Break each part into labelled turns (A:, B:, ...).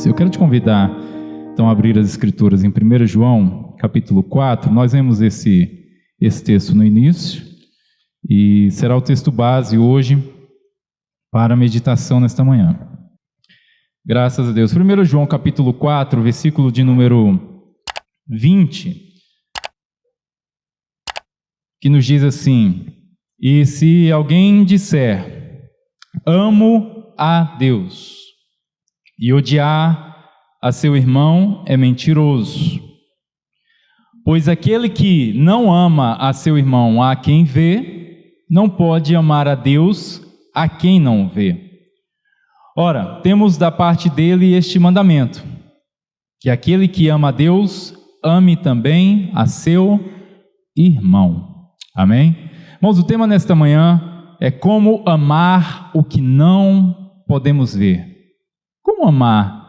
A: Deus. Eu quero te convidar, então, a abrir as Escrituras em 1 João, capítulo 4. Nós vemos esse texto no início e será o texto base hoje para a meditação nesta manhã. Graças a Deus. 1 João, capítulo 4, versículo de número 20, que nos diz assim: e se alguém disser, amo a Deus, e odiar a seu irmão, é mentiroso. Pois aquele que não ama a seu irmão a quem vê, não pode amar a Deus a quem não vê. Ora, temos da parte dele este mandamento, que aquele que ama a Deus, ame também a seu irmão. Amém? Irmãos, o tema nesta manhã é como amar o que não podemos ver. Como amar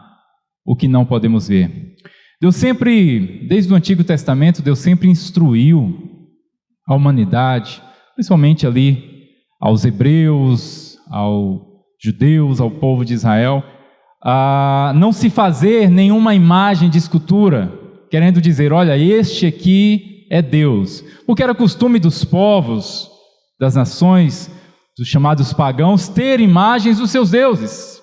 A: o que não podemos ver? Deus sempre, desde o Antigo Testamento, Deus sempre instruiu a humanidade, principalmente ali aos hebreus, aos judeus, ao povo de Israel, a não se fazer nenhuma imagem de escultura, querendo dizer, olha, este aqui é Deus. Porque era costume dos povos, das nações, dos chamados pagãos, ter imagens dos seus deuses.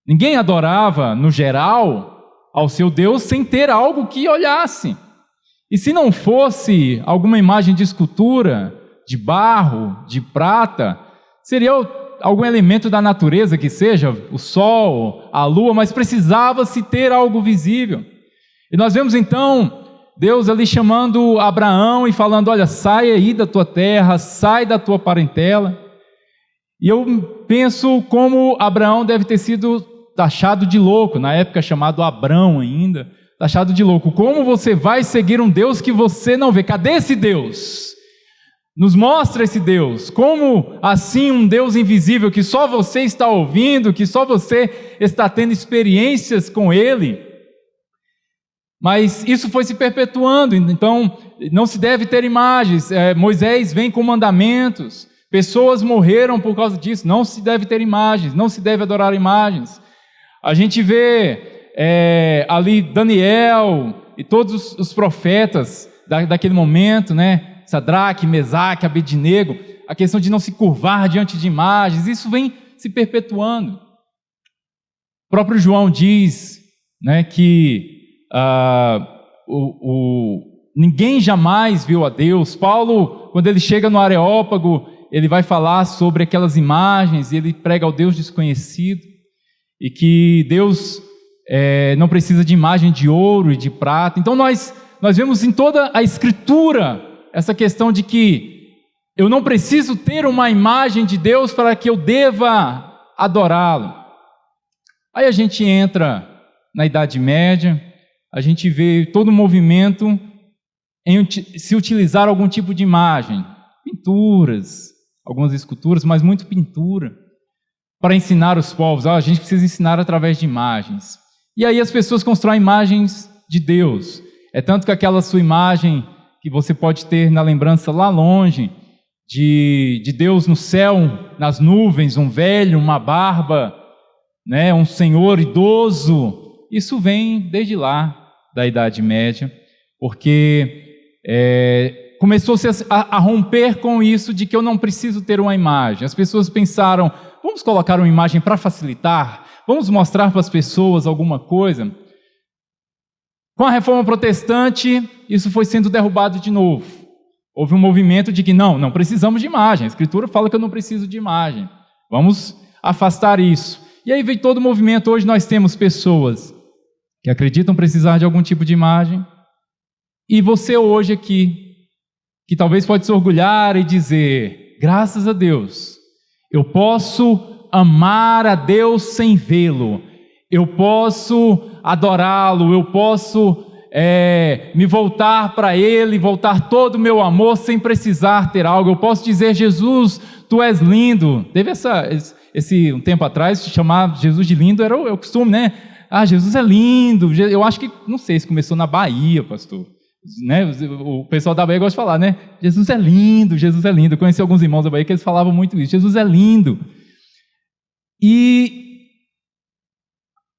A: Ninguém adorava, no geral, ao seu Deus sem ter algo que olhasse. E se não fosse alguma imagem de escultura, de barro, de prata, seria algum elemento da natureza que seja, o sol, a lua, mas precisava-se ter algo visível. E nós vemos então Deus ali chamando Abraão e falando, olha, sai aí da tua terra, sai da tua parentela. E eu penso como Abraão deve ter sido taxado de louco, na época chamado Abrão ainda, taxado de louco. Como você vai seguir um Deus que você não vê? Cadê esse Deus? Nos mostra esse Deus. Como assim um Deus invisível que só você está ouvindo, que só você está tendo experiências com Ele? Mas isso foi se perpetuando, então não se deve ter imagens. Moisés vem com mandamentos, pessoas morreram por causa disso. Não se deve ter imagens, não se deve adorar imagens. A gente vê ali Daniel e todos os profetas daquele momento, né? Sadraque, Mesaque, Abednego, a questão de não se curvar diante de imagens, isso vem se perpetuando. O próprio João diz, né, que ninguém jamais viu a Deus. Paulo, quando ele chega no Areópago, ele vai falar sobre aquelas imagens e ele prega ao Deus desconhecido e que Deus não precisa de imagem de ouro e de prata. Então nós vemos em toda a Escritura essa questão de que eu não preciso ter uma imagem de Deus para que eu deva adorá-lo. Aí a gente entra na Idade Média, a gente vê todo o movimento em se utilizar algum tipo de imagem, pinturas, algumas esculturas, mas muito pintura, para ensinar os povos. A gente precisa ensinar através de imagens. E aí as pessoas constroem imagens de Deus. É tanto que aquela sua imagem que você pode ter na lembrança lá longe, de Deus no céu, nas nuvens, um velho, uma barba, né, um senhor idoso, isso vem desde lá, da Idade Média, porque começou-se a romper com isso de que eu não preciso ter uma imagem. As pessoas pensaram, vamos colocar uma imagem para facilitar, vamos mostrar para as pessoas alguma coisa. Com a Reforma Protestante, isso foi sendo derrubado de novo. Houve um movimento de que não precisamos de imagem. A Escritura fala que eu não preciso de imagem. Vamos afastar isso. E aí veio todo o movimento. Hoje nós temos pessoas que acreditam precisar de algum tipo de imagem. E você hoje aqui, que talvez pode se orgulhar e dizer, graças a Deus, eu posso amar a Deus sem vê-lo. Eu posso adorá-lo, eu posso me voltar para Ele, voltar todo o meu amor sem precisar ter algo. Eu posso dizer, Jesus, Tu és lindo. Teve um tempo atrás, chamar Jesus de lindo era o costume, né? Jesus é lindo. Eu acho que, não sei se começou na Bahia, pastor. Né? O pessoal da Bahia gosta de falar, né? Jesus é lindo, Jesus é lindo. Eu conheci alguns irmãos da Bahia que eles falavam muito isso. Jesus é lindo. E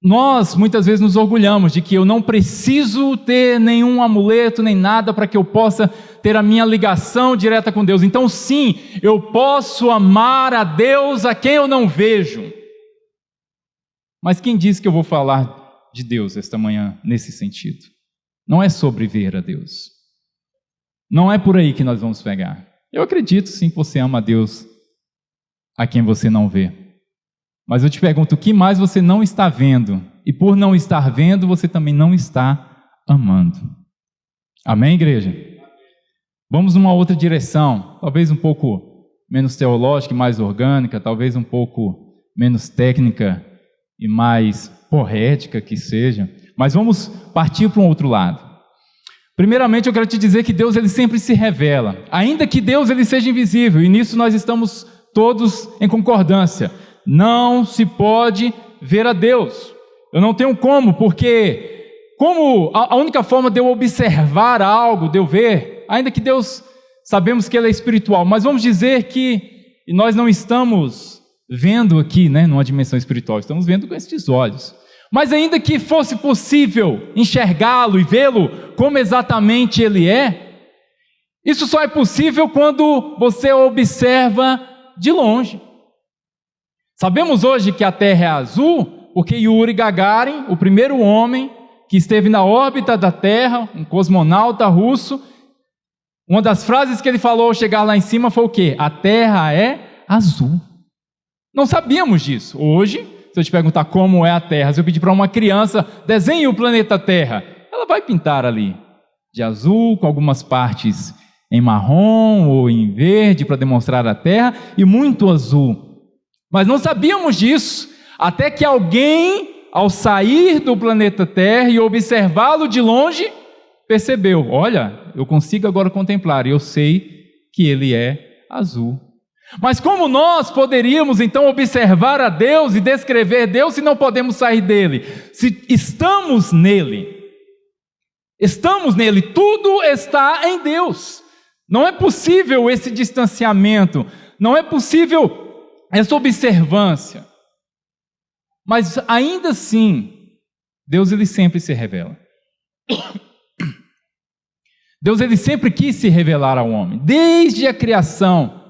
A: Nós muitas vezes nos orgulhamos de que eu não preciso ter nenhum amuleto, nem nada para que eu possa ter a minha ligação direta com Deus. Então sim, eu posso amar a Deus a quem eu não vejo. Mas quem disse que eu vou falar de Deus esta manhã nesse sentido? Não é sobre ver a Deus. Não é por aí que nós vamos pegar. Eu acredito sim que você ama a Deus a quem você não vê. Mas eu te pergunto, o que mais você não está vendo? E por não estar vendo, você também não está amando. Amém, igreja? Vamos numa outra direção, talvez um pouco menos teológica e mais orgânica, talvez um pouco menos técnica e mais poética que seja, mas vamos partir para um outro lado. Primeiramente, eu quero te dizer que Deus ele sempre se revela, ainda que Deus ele seja invisível, e nisso nós estamos todos em concordância. Não se pode ver a Deus. Eu não tenho como, porque a única forma de eu observar algo, de eu ver, ainda que Deus, sabemos que Ele é espiritual, mas vamos dizer que nós não estamos vendo aqui, numa dimensão espiritual, estamos vendo com estes olhos. Mas ainda que fosse possível enxergá-lo e vê-lo como exatamente Ele é, isso só é possível quando você observa de longe. Sabemos hoje que a Terra é azul, porque Yuri Gagarin, o primeiro homem que esteve na órbita da Terra, um cosmonauta russo, uma das frases que ele falou ao chegar lá em cima foi o quê? A Terra é azul. Não sabíamos disso. Hoje, se eu te perguntar como é a Terra, se eu pedir para uma criança, desenhe o planeta Terra, ela vai pintar ali, de azul, com algumas partes em marrom ou em verde, para demonstrar a Terra, e muito azul. Mas não sabíamos disso, até que alguém, ao sair do planeta Terra e observá-lo de longe, percebeu, olha, eu consigo agora contemplar, e eu sei que ele é azul. Mas como nós poderíamos então observar a Deus e descrever Deus se não podemos sair dele? Se estamos nele, tudo está em Deus. Não é possível esse distanciamento, não é possível essa observância, mas ainda assim, Deus ele sempre se revela. Deus ele sempre quis se revelar ao homem, desde a criação.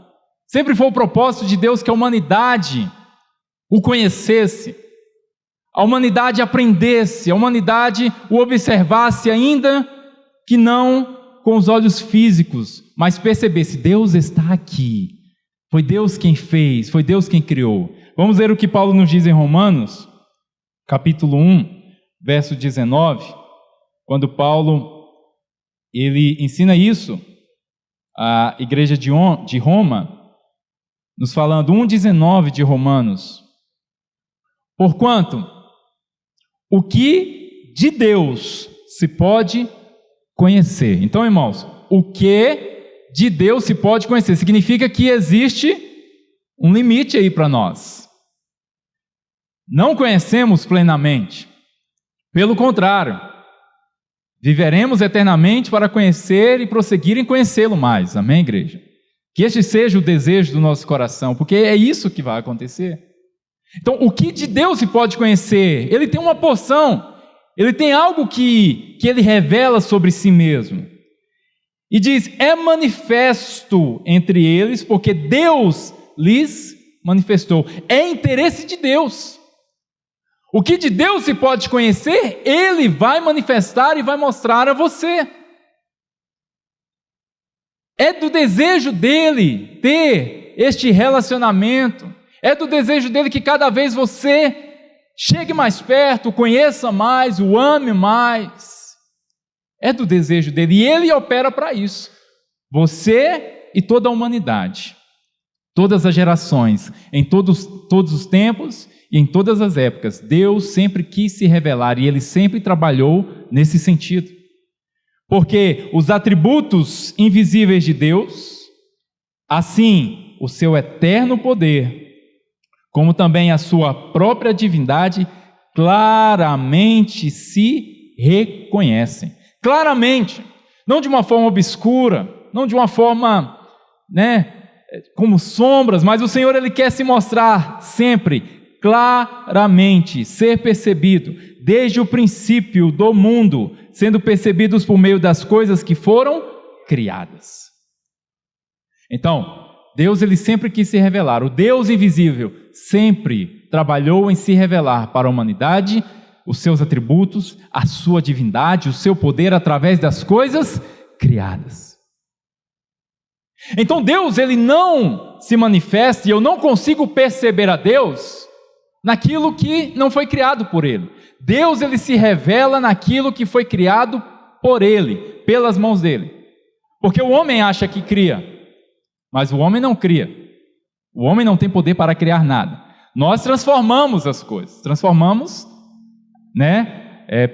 A: Sempre foi o propósito de Deus que a humanidade o conhecesse, a humanidade aprendesse, a humanidade o observasse, ainda que não com os olhos físicos, mas percebesse, Deus está aqui. Foi Deus quem fez, foi Deus quem criou. Vamos ver o que Paulo nos diz em Romanos, capítulo 1, verso 19, quando Paulo ele ensina isso à igreja de Roma, nos falando, 1,19 de Romanos. Porquanto, o que de Deus se pode conhecer. Então, irmãos, o que de Deus se pode conhecer significa que existe um limite aí para nós. Não conhecemos plenamente. Pelo contrário, viveremos eternamente para conhecer e prosseguir em conhecê-lo mais. Amém, igreja? Que este seja o desejo do nosso coração, porque é isso que vai acontecer. Então, o que de Deus se pode conhecer? Ele tem uma porção, ele tem algo que ele revela sobre si mesmo. E diz, é manifesto entre eles, porque Deus lhes manifestou. É interesse de Deus. O que de Deus se pode conhecer, Ele vai manifestar e vai mostrar a você. É do desejo dEle ter este relacionamento. É do desejo dEle que cada vez você chegue mais perto, conheça mais, o ame mais. É do desejo dele, e ele opera para isso. Você e toda a humanidade, todas as gerações, em todos os tempos e em todas as épocas, Deus sempre quis se revelar, e ele sempre trabalhou nesse sentido. Porque os atributos invisíveis de Deus, assim o seu eterno poder, como também a sua própria divindade, claramente se reconhecem. Claramente, não de uma forma obscura, não de uma forma, como sombras, mas o Senhor ele quer se mostrar sempre claramente ser percebido desde o princípio do mundo, sendo percebidos por meio das coisas que foram criadas. Então, Deus ele sempre quis se revelar. O Deus invisível sempre trabalhou em se revelar para a humanidade, os seus atributos, a sua divindade, o seu poder através das coisas criadas. Então Deus ele não se manifesta, e eu não consigo perceber a Deus naquilo que não foi criado por Ele. Deus ele se revela naquilo que foi criado por Ele, pelas mãos dEle. Porque o homem acha que cria, mas o homem não cria. O homem não tem poder para criar nada. Nós transformamos as coisas,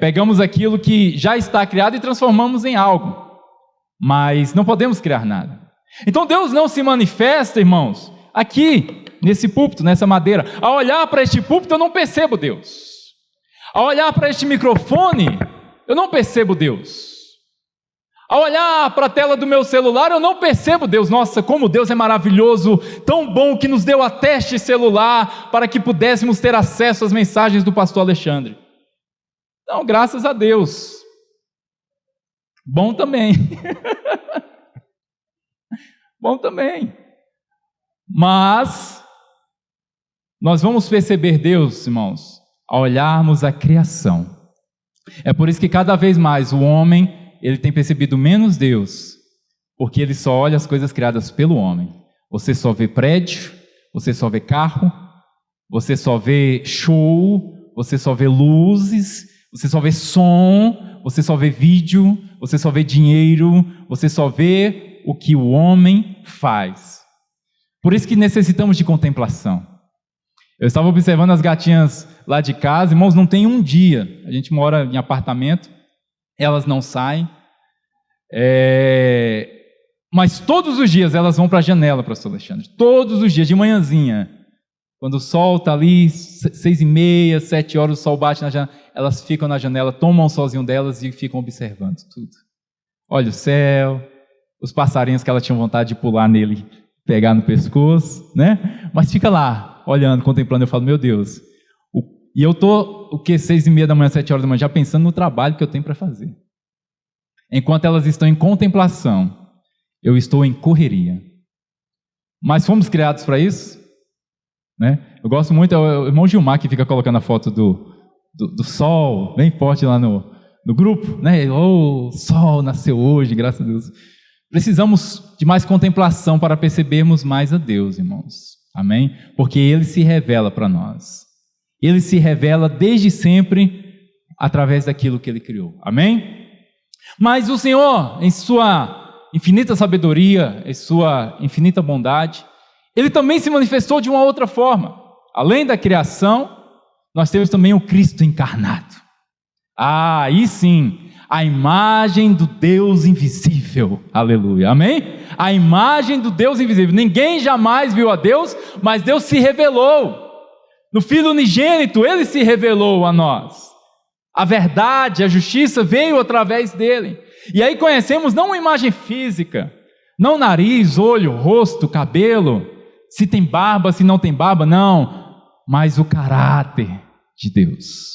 A: pegamos aquilo que já está criado e transformamos em algo, mas não podemos criar nada. Então Deus não se manifesta, irmãos, aqui nesse púlpito, nessa madeira. Ao olhar para este púlpito eu não percebo Deus. Ao olhar para este microfone eu não percebo Deus. Ao olhar para a tela do meu celular eu não percebo Deus. Nossa, como Deus é maravilhoso, tão bom que nos deu até este celular para que pudéssemos ter acesso às mensagens do pastor Alexandre. Não, graças a Deus. Bom também. Bom também. Mas nós vamos perceber Deus, irmãos, ao olharmos a criação. É por isso que cada vez mais o homem ele tem percebido menos Deus, porque ele só olha as coisas criadas pelo homem. Você só vê prédio, você só vê carro, você só vê show, você só vê luzes, você só vê som, você só vê vídeo, você só vê dinheiro, você só vê o que o homem faz. Por isso que necessitamos de contemplação. Eu estava observando as gatinhas lá de casa, irmãos, não tem um dia, a gente mora em apartamento, elas não saem, mas todos os dias elas vão para a janela, pastor Alexandre, todos os dias, de manhãzinha, quando o sol está ali, 6h30, 7 horas, o sol bate na janela, elas ficam na janela, tomam um solzinho delas e ficam observando tudo. Olha o céu, os passarinhos que ela tinha vontade de pular nele, pegar no pescoço, né? Mas fica lá, olhando, contemplando, eu falo, meu Deus, e eu estou, 6h30 da manhã, 7 horas da manhã, já pensando no trabalho que eu tenho para fazer. Enquanto elas estão em contemplação, eu estou em correria. Mas fomos criados para isso, né? Eu gosto muito, é o irmão Gilmar que fica colocando a foto do sol, bem forte lá no grupo, né? O sol nasceu hoje, graças a Deus. Precisamos de mais contemplação para percebermos mais a Deus, irmãos. Amém? Porque Ele se revela para nós. Ele se revela desde sempre através daquilo que Ele criou. Amém? Mas o Senhor, em sua infinita sabedoria, em sua infinita bondade, Ele também se manifestou de uma outra forma. Além da criação, nós temos também o Cristo encarnado. Aí sim, a imagem do Deus invisível. Aleluia, amém? A imagem do Deus invisível. Ninguém jamais viu a Deus, mas Deus se revelou. No Filho unigênito, Ele se revelou a nós. A verdade, a justiça veio através dEle. E aí conhecemos não uma imagem física, não nariz, olho, rosto, cabelo, se tem barba, se não tem barba, não, mas o caráter de Deus.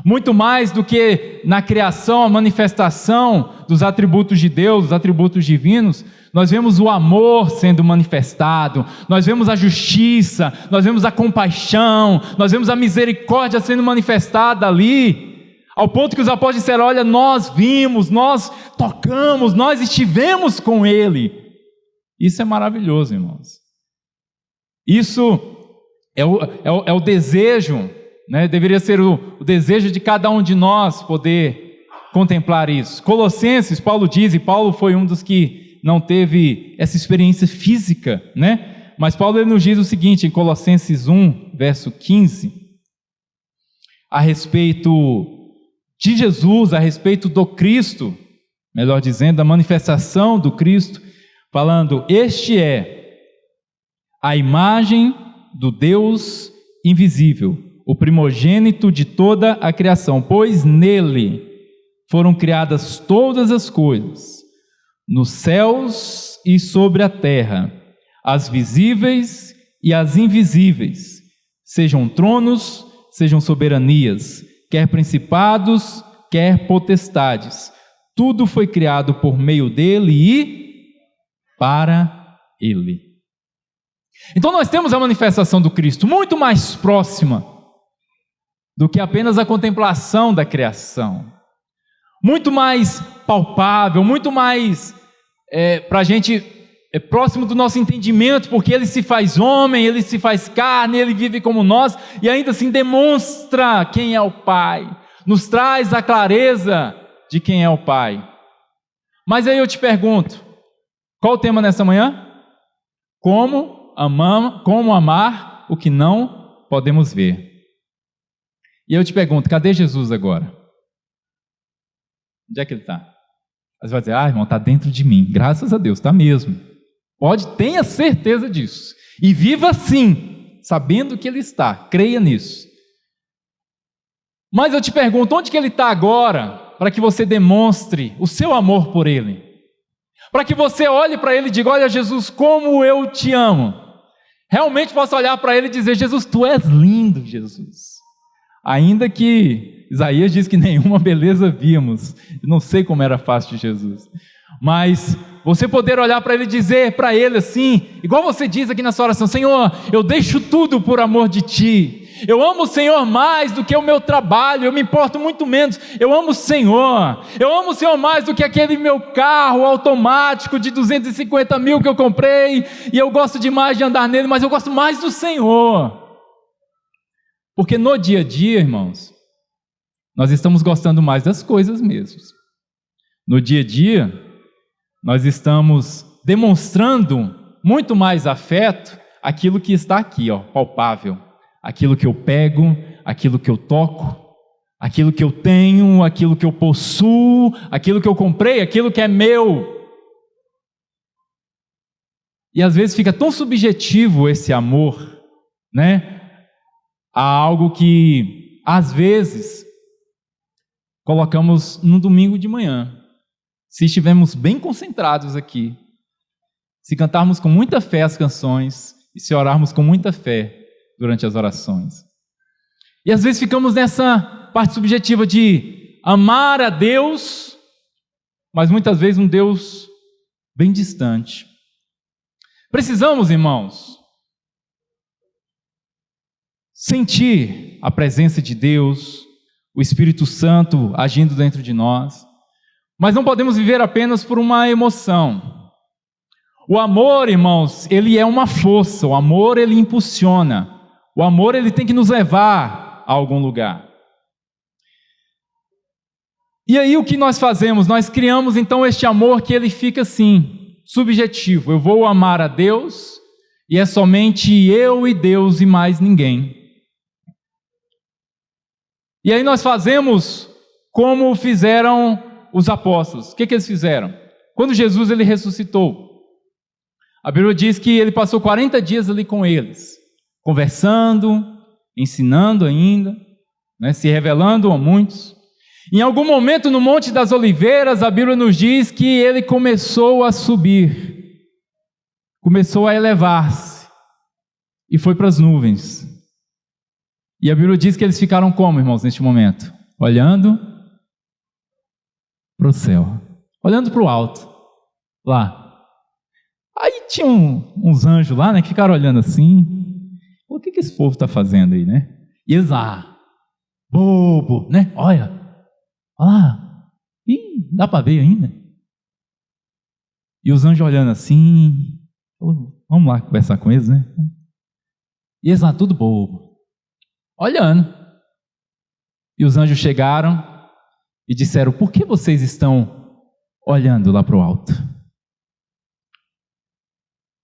A: Muito mais do que na criação, a manifestação dos atributos de Deus, os atributos divinos, nós vemos o amor sendo manifestado, nós vemos a justiça, nós vemos a compaixão, nós vemos a misericórdia sendo manifestada ali, ao ponto que os apóstolos disseram, olha, nós vimos, nós tocamos, nós estivemos com Ele. Isso é maravilhoso, irmãos. Isso é o desejo, né? Deveria ser o desejo de cada um de nós poder contemplar isso. Colossenses, Paulo diz, e Paulo foi um dos que não teve essa experiência física, né? Mas Paulo ele nos diz o seguinte, em Colossenses 1, verso 15, a respeito de Jesus, a respeito do Cristo, melhor dizendo, da manifestação do Cristo, falando, este é a imagem do Deus invisível, o primogênito de toda a criação, pois nele foram criadas todas as coisas, nos céus e sobre a terra, as visíveis e as invisíveis, sejam tronos, sejam soberanias, quer principados, quer potestades. Tudo foi criado por meio dele e para ele. Então nós temos a manifestação do Cristo muito mais próxima do que apenas a contemplação da criação. Muito mais palpável, muito mais para a gente próximo do nosso entendimento, porque ele se faz homem, ele se faz carne, ele vive como nós e ainda assim demonstra quem é o Pai, nos traz a clareza de quem é o Pai. Mas aí eu te pergunto, qual o tema nessa manhã? Como amar o que não podemos ver. E eu te pergunto, cadê Jesus agora? Onde é que ele está? Você vai dizer, irmão, está dentro de mim. Graças a Deus, está mesmo. Tenha certeza disso. E viva assim, sabendo que ele está. Creia nisso. Mas eu te pergunto, onde que ele está agora? Para que você demonstre o seu amor por ele. Para que você olhe para ele e diga, olha Jesus, como eu te amo. Realmente possa olhar para ele e dizer, Jesus, tu és lindo, Jesus. Ainda que Isaías diz que nenhuma beleza víamos. Não sei como era fácil de Jesus. Mas você poder olhar para ele e dizer para ele assim, igual você diz aqui na sua oração, Senhor, eu deixo tudo por amor de Ti. Eu amo o Senhor mais do que o meu trabalho, eu me importo muito menos. Eu amo o Senhor mais do que aquele meu carro automático de 250 mil que eu comprei, e eu gosto demais de andar nele, mas eu gosto mais do Senhor. Porque no dia a dia, irmãos, nós estamos gostando mais das coisas mesmo. No dia a dia, nós estamos demonstrando muito mais afeto aquilo que está aqui, palpável. Aquilo que eu pego, aquilo que eu toco, aquilo que eu tenho, aquilo que eu possuo, aquilo que eu comprei, aquilo que é meu. E às vezes fica tão subjetivo esse amor, né? A algo que, às vezes, colocamos no domingo de manhã. Se estivermos bem concentrados aqui, se cantarmos com muita fé as canções e se orarmos com muita fé durante as orações. E às vezes ficamos nessa parte subjetiva de amar a Deus, mas muitas vezes um Deus bem distante. Precisamos, irmãos, sentir a presença de Deus, o Espírito Santo agindo dentro de nós, mas não podemos viver apenas por uma emoção. O amor, irmãos, ele é uma força, o amor ele impulsiona. O amor ele tem que nos levar a algum lugar. E aí o que nós fazemos? Nós criamos então este amor que ele fica assim, subjetivo. Eu vou amar a Deus e é somente eu e Deus e mais ninguém. E aí nós fazemos como fizeram os apóstolos. O que eles fizeram? Quando Jesus ele ressuscitou, a Bíblia diz que ele passou 40 dias ali com eles, conversando, ensinando ainda, né, se revelando a muitos. Em algum momento no Monte das Oliveiras, a Bíblia nos diz que ele começou a subir, começou a elevar-se e foi para as nuvens. E a Bíblia diz que eles ficaram como, irmãos, neste momento? Olhando para o céu, olhando para o alto, lá. Aí tinha uns anjos lá, né, que ficaram olhando assim. O que esse povo está fazendo aí, né? E eles bobo, né? Olha lá, dá para ver ainda. E os anjos olhando assim, vamos lá conversar com eles, né? E eles lá, tudo bobo, olhando. E os anjos chegaram e disseram, por que vocês estão olhando lá para o alto?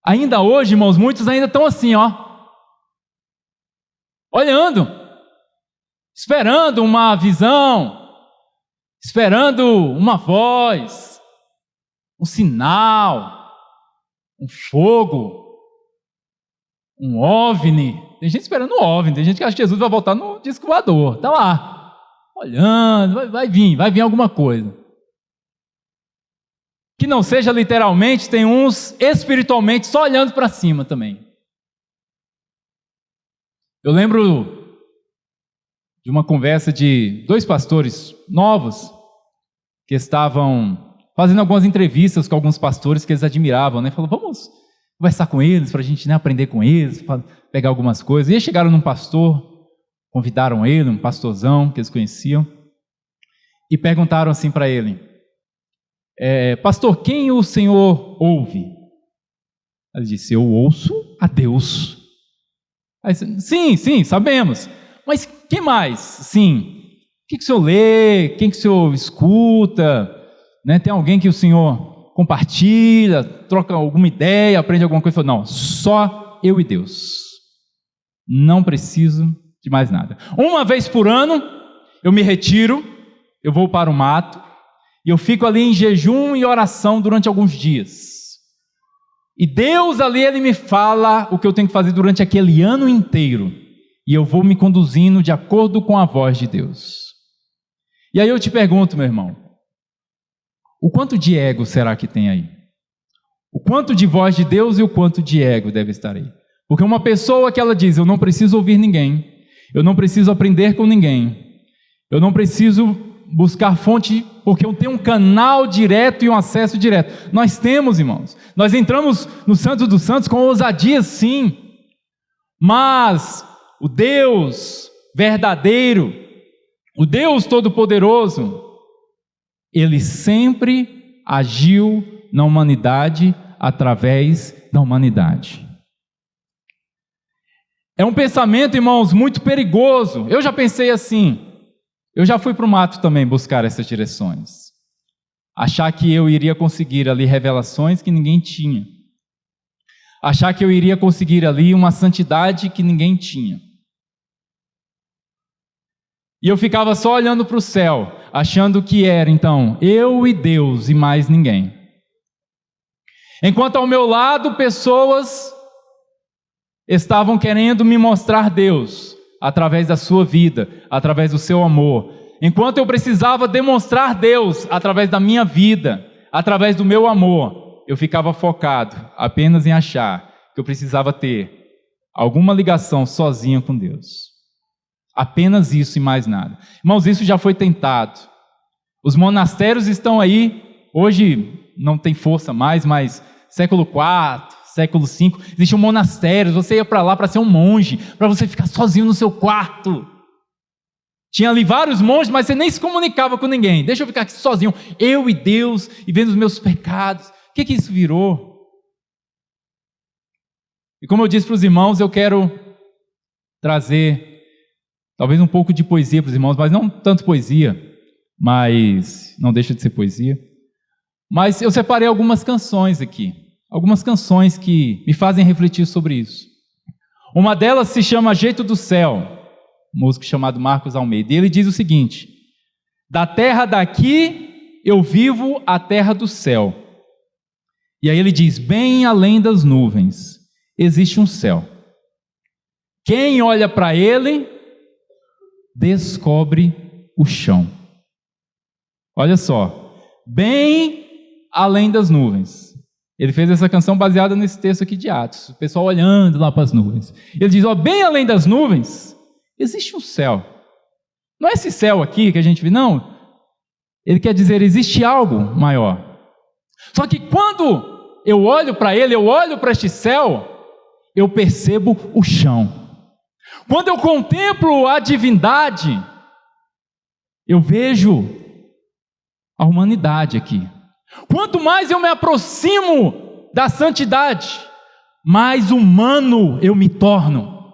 A: Ainda hoje, irmãos, muitos ainda estão assim, olhando, esperando uma visão, esperando uma voz, um sinal, um fogo, um OVNI. Tem gente esperando um OVNI, tem gente que acha que Jesus vai voltar no disco voador, está lá, olhando, vai vir alguma coisa. Que não seja literalmente, tem uns espiritualmente só olhando para cima também. Eu lembro de uma conversa de 2 pastores novos que estavam fazendo algumas entrevistas com alguns pastores que eles admiravam, né? Falaram, vamos conversar com eles para a gente, né, aprender com eles, pegar algumas coisas. E aí chegaram num pastor, convidaram ele, um pastorzão que eles conheciam, e perguntaram assim para ele, pastor, quem o senhor ouve? Ele disse, eu ouço a Deus. Aí, sim, sabemos. Mas quem mais? Sim. O que o senhor lê? Quem que o senhor escuta? Né? Tem alguém que o senhor compartilha, troca alguma ideia, aprende alguma coisa? Não, só eu e Deus. Não preciso de mais nada. Uma vez por ano, eu me retiro, eu vou para o mato, e eu fico ali em jejum e oração durante alguns dias. E Deus ali, Ele me fala o que eu tenho que fazer durante aquele ano inteiro. E eu vou me conduzindo de acordo com a voz de Deus. E aí eu te pergunto, meu irmão, o quanto de ego será que tem aí? O quanto de voz de Deus e o quanto de ego deve estar aí? Porque uma pessoa que ela diz, eu não preciso ouvir ninguém, eu não preciso aprender com ninguém, eu não preciso buscar fonte, porque eu tenho um canal direto e um acesso direto. Nós temos, irmãos. Nós entramos no Santo dos Santos com ousadia, sim. Mas o Deus verdadeiro, o Deus Todo-Poderoso, Ele sempre agiu na humanidade através da humanidade. É um pensamento, irmãos, muito perigoso. Eu já pensei assim. Eu já fui para o mato também buscar essas direções. Achar que eu iria conseguir ali revelações que ninguém tinha. Achar que eu iria conseguir ali uma santidade que ninguém tinha. E eu ficava só olhando para o céu, achando que era, então, eu e Deus e mais ninguém. Enquanto ao meu lado, pessoas estavam querendo me mostrar Deus, através da sua vida, através do seu amor. Enquanto eu precisava demonstrar Deus através da minha vida, através do meu amor, eu ficava focado apenas em achar que eu precisava ter alguma ligação sozinha com Deus. Apenas isso e mais nada. Irmãos, isso já foi tentado. Os monastérios estão aí, hoje não tem força mais, mas século IV, século V, existiam monastérios, você ia para lá para ser um monge, para você ficar sozinho no seu quarto. Tinha ali vários monges, mas você nem se comunicava com ninguém. Deixa eu ficar aqui sozinho, eu e Deus, e vendo os meus pecados. O que isso virou? E como eu disse para os irmãos, eu quero trazer talvez um pouco de poesia para os irmãos, mas não tanto poesia, mas não deixa de ser poesia. Mas eu separei algumas canções aqui. Algumas canções que me fazem refletir sobre isso. Uma delas se chama Jeito do Céu, um músico chamado Marcos Almeida. E ele diz o seguinte: da terra daqui eu vivo a terra do céu. E aí ele diz, bem além das nuvens existe um céu. Quem olha para ele descobre o chão. Olha só, bem além das nuvens. Ele fez essa canção baseada nesse texto aqui de Atos, o pessoal olhando lá para as nuvens. Ele diz, bem além das nuvens, existe um céu. Não é esse céu aqui que a gente vê, não. Ele quer dizer, existe algo maior. Só que quando eu olho para ele, eu olho para este céu, eu percebo o chão. Quando eu contemplo a divindade, eu vejo a humanidade aqui. Quanto mais eu me aproximo da santidade, mais humano eu me torno.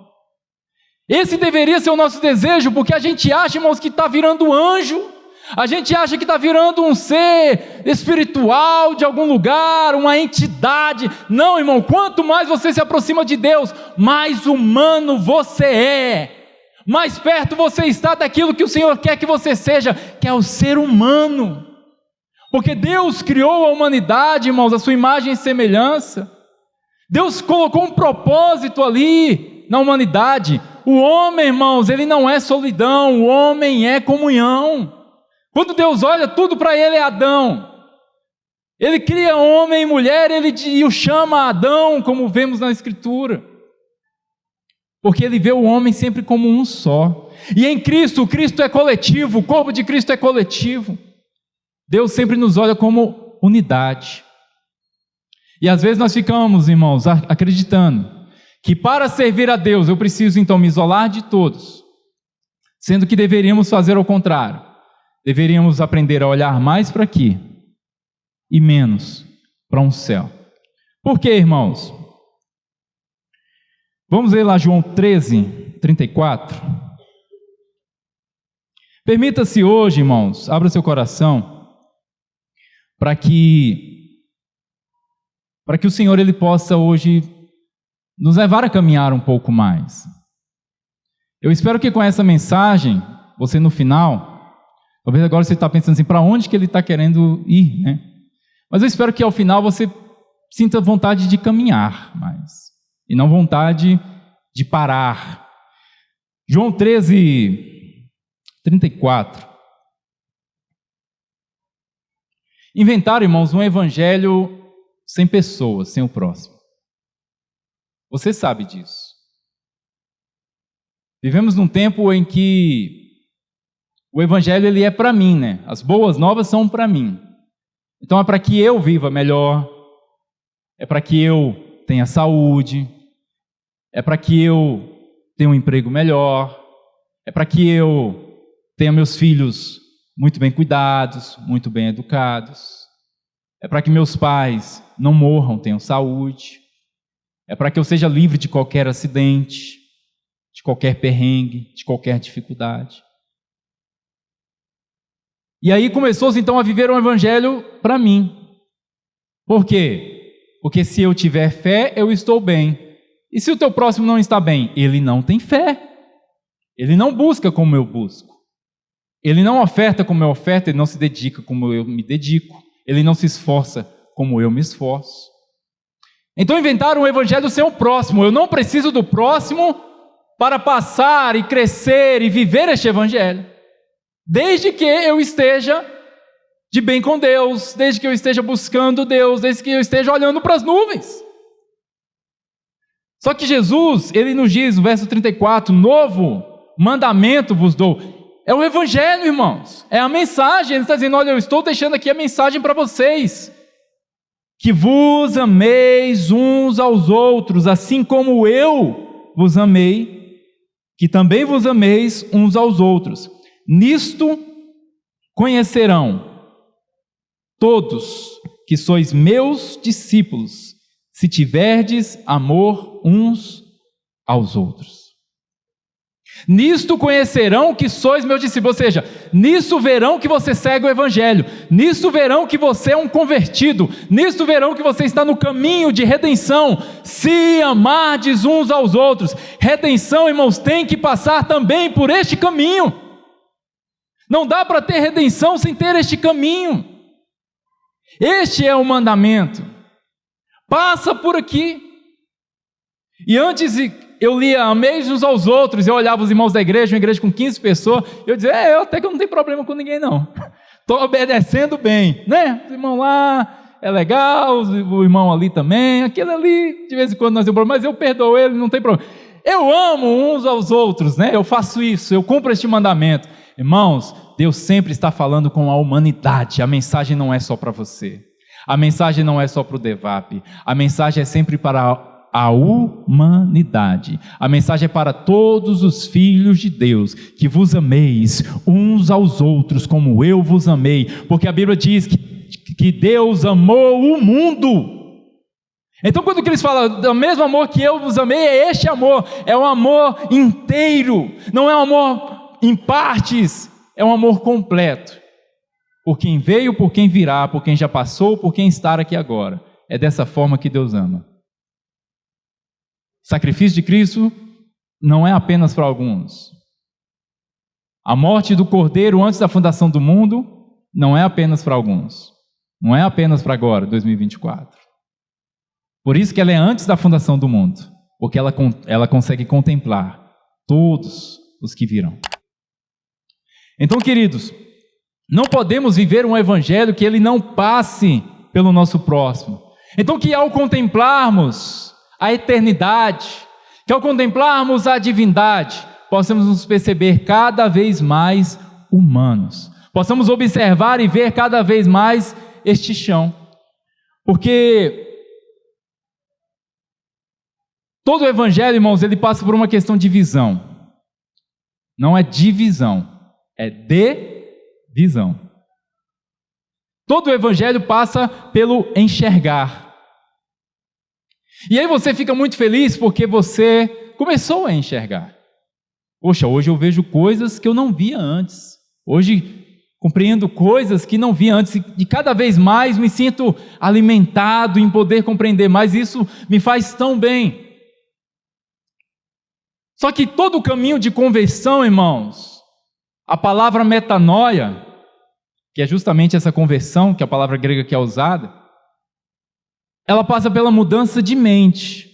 A: Esse deveria ser o nosso desejo, porque a gente acha, irmãos, que está virando anjo, a gente acha que está virando um ser espiritual de algum lugar, uma entidade. Não, irmão, quanto mais você se aproxima de Deus, mais humano você é, mais perto você está daquilo que o Senhor quer que você seja, que é o ser humano. Porque Deus criou a humanidade, irmãos, a sua imagem e semelhança. Deus colocou um propósito ali na humanidade. O homem, irmãos, ele não é solidão, o homem é comunhão. Quando Deus olha, tudo para ele é Adão. Ele cria homem e mulher, ele o chama Adão, como vemos na Escritura. porque ele vê o homem sempre como um só. E em Cristo, o Cristo é coletivo, o corpo de Cristo é coletivo. Deus sempre nos olha como unidade. E às vezes nós ficamos, irmãos, acreditando que para servir a Deus eu preciso então me isolar de todos, sendo que deveríamos fazer ao contrário. Deveríamos aprender a olhar mais para aqui e menos para um céu. Por quê, irmãos? Vamos ler lá João 13, 34. Permita-se hoje, irmãos, abra seu coração, para que o Senhor ele possa hoje nos levar a caminhar um pouco mais. Eu espero que com essa mensagem, você no final, talvez agora você está pensando assim, para onde que ele está querendo ir, né? Mas eu espero que ao final você sinta vontade de caminhar mais, e não vontade de parar. João 13, 34. Inventaram, irmãos, um evangelho sem pessoas, sem o próximo. Você sabe disso. Vivemos num tempo em que o evangelho ele é para mim, né? As boas novas são para mim. Então é para que eu viva melhor, é para que eu tenha saúde, é para que eu tenha um emprego melhor, é para que eu tenha meus filhos muito bem cuidados, muito bem educados, é para que meus pais não morram, tenham saúde, é para que eu seja livre de qualquer acidente, de qualquer perrengue, de qualquer dificuldade. E aí começou-se então a viver um evangelho para mim. Por quê? Porque se eu tiver fé, eu estou bem. E se o teu próximo não está bem? Ele não tem fé. Ele não busca como eu busco. Ele não oferta como eu oferto, ele não se dedica como eu me dedico. Ele não se esforça como eu me esforço. Então inventaram um evangelho sem o próximo. Eu não preciso do próximo para passar e crescer e viver este evangelho. Desde que eu esteja de bem com Deus, desde que eu esteja buscando Deus, desde que eu esteja olhando para as nuvens. Só que Jesus, ele nos diz, no verso 34, novo mandamento vos dou. É o evangelho, irmãos, é a mensagem. Ele está dizendo, olha, eu estou deixando aqui a mensagem para vocês, que vos ameis uns aos outros, assim como eu vos amei, que também vos ameis uns aos outros. Nisto conhecerão todos que sois meus discípulos, se tiverdes amor uns aos outros. Nisto conhecerão que sois meus discípulos, ou seja, nisso verão que você segue o evangelho, nisso verão que você é um convertido, nisso verão que você está no caminho de redenção, se amardes uns aos outros. Redenção, irmãos, tem que passar também por este caminho. Não dá para ter redenção sem ter este caminho. Este é o mandamento. Passa por aqui. E antes eu lia ameis uns aos outros, eu olhava os irmãos da igreja, uma igreja com 15 pessoas, eu dizia, eu até que eu não tenho problema com ninguém não. Estou obedecendo bem, né? O irmão lá é legal, o irmão ali também, aquele ali, de vez em quando nós temos problema, mas eu perdoo ele, não tem problema. Eu amo uns aos outros, né? Eu faço isso, eu cumpro este mandamento. Irmãos, Deus sempre está falando com a humanidade. A mensagem não é só para você. A mensagem não é só para o Devap. A mensagem é sempre para a humanidade. A mensagem é para todos os filhos de Deus, que vos ameis uns aos outros como eu vos amei. Porque a Bíblia diz que Deus amou o mundo. Então quando eles falam, do mesmo amor que eu vos amei, é este amor. É um amor inteiro. Não é um amor em partes, é um amor completo, por quem veio, por quem virá, por quem já passou, por quem está aqui agora. É dessa forma que Deus ama. O sacrifício de Cristo não é apenas para alguns. A morte do Cordeiro antes da fundação do mundo não é apenas para alguns, não é apenas para agora, 2024. Por isso que ela é antes da fundação do mundo, porque ela consegue contemplar todos os que virão. Então, queridos, não podemos viver um evangelho que ele não passe pelo nosso próximo. Então, que ao contemplarmos a eternidade, Que ao contemplarmos a divindade, possamos nos perceber cada vez mais humanos. Possamos observar e ver cada vez mais este chão. Porque todo o evangelho, irmãos, ele passa por uma questão de visão. Não é divisão, é divisão. Todo o evangelho passa pelo enxergar. E aí você fica muito feliz porque você começou a enxergar. Poxa, hoje eu vejo coisas que eu não via antes. Hoje compreendo coisas que não via antes. E cada vez mais me sinto alimentado em poder compreender mais. Isso me faz tão bem. Só que todo o caminho de conversão, irmãos, a palavra metanoia, que é justamente essa conversão, que a palavra grega que é usada, ela passa pela mudança de mente,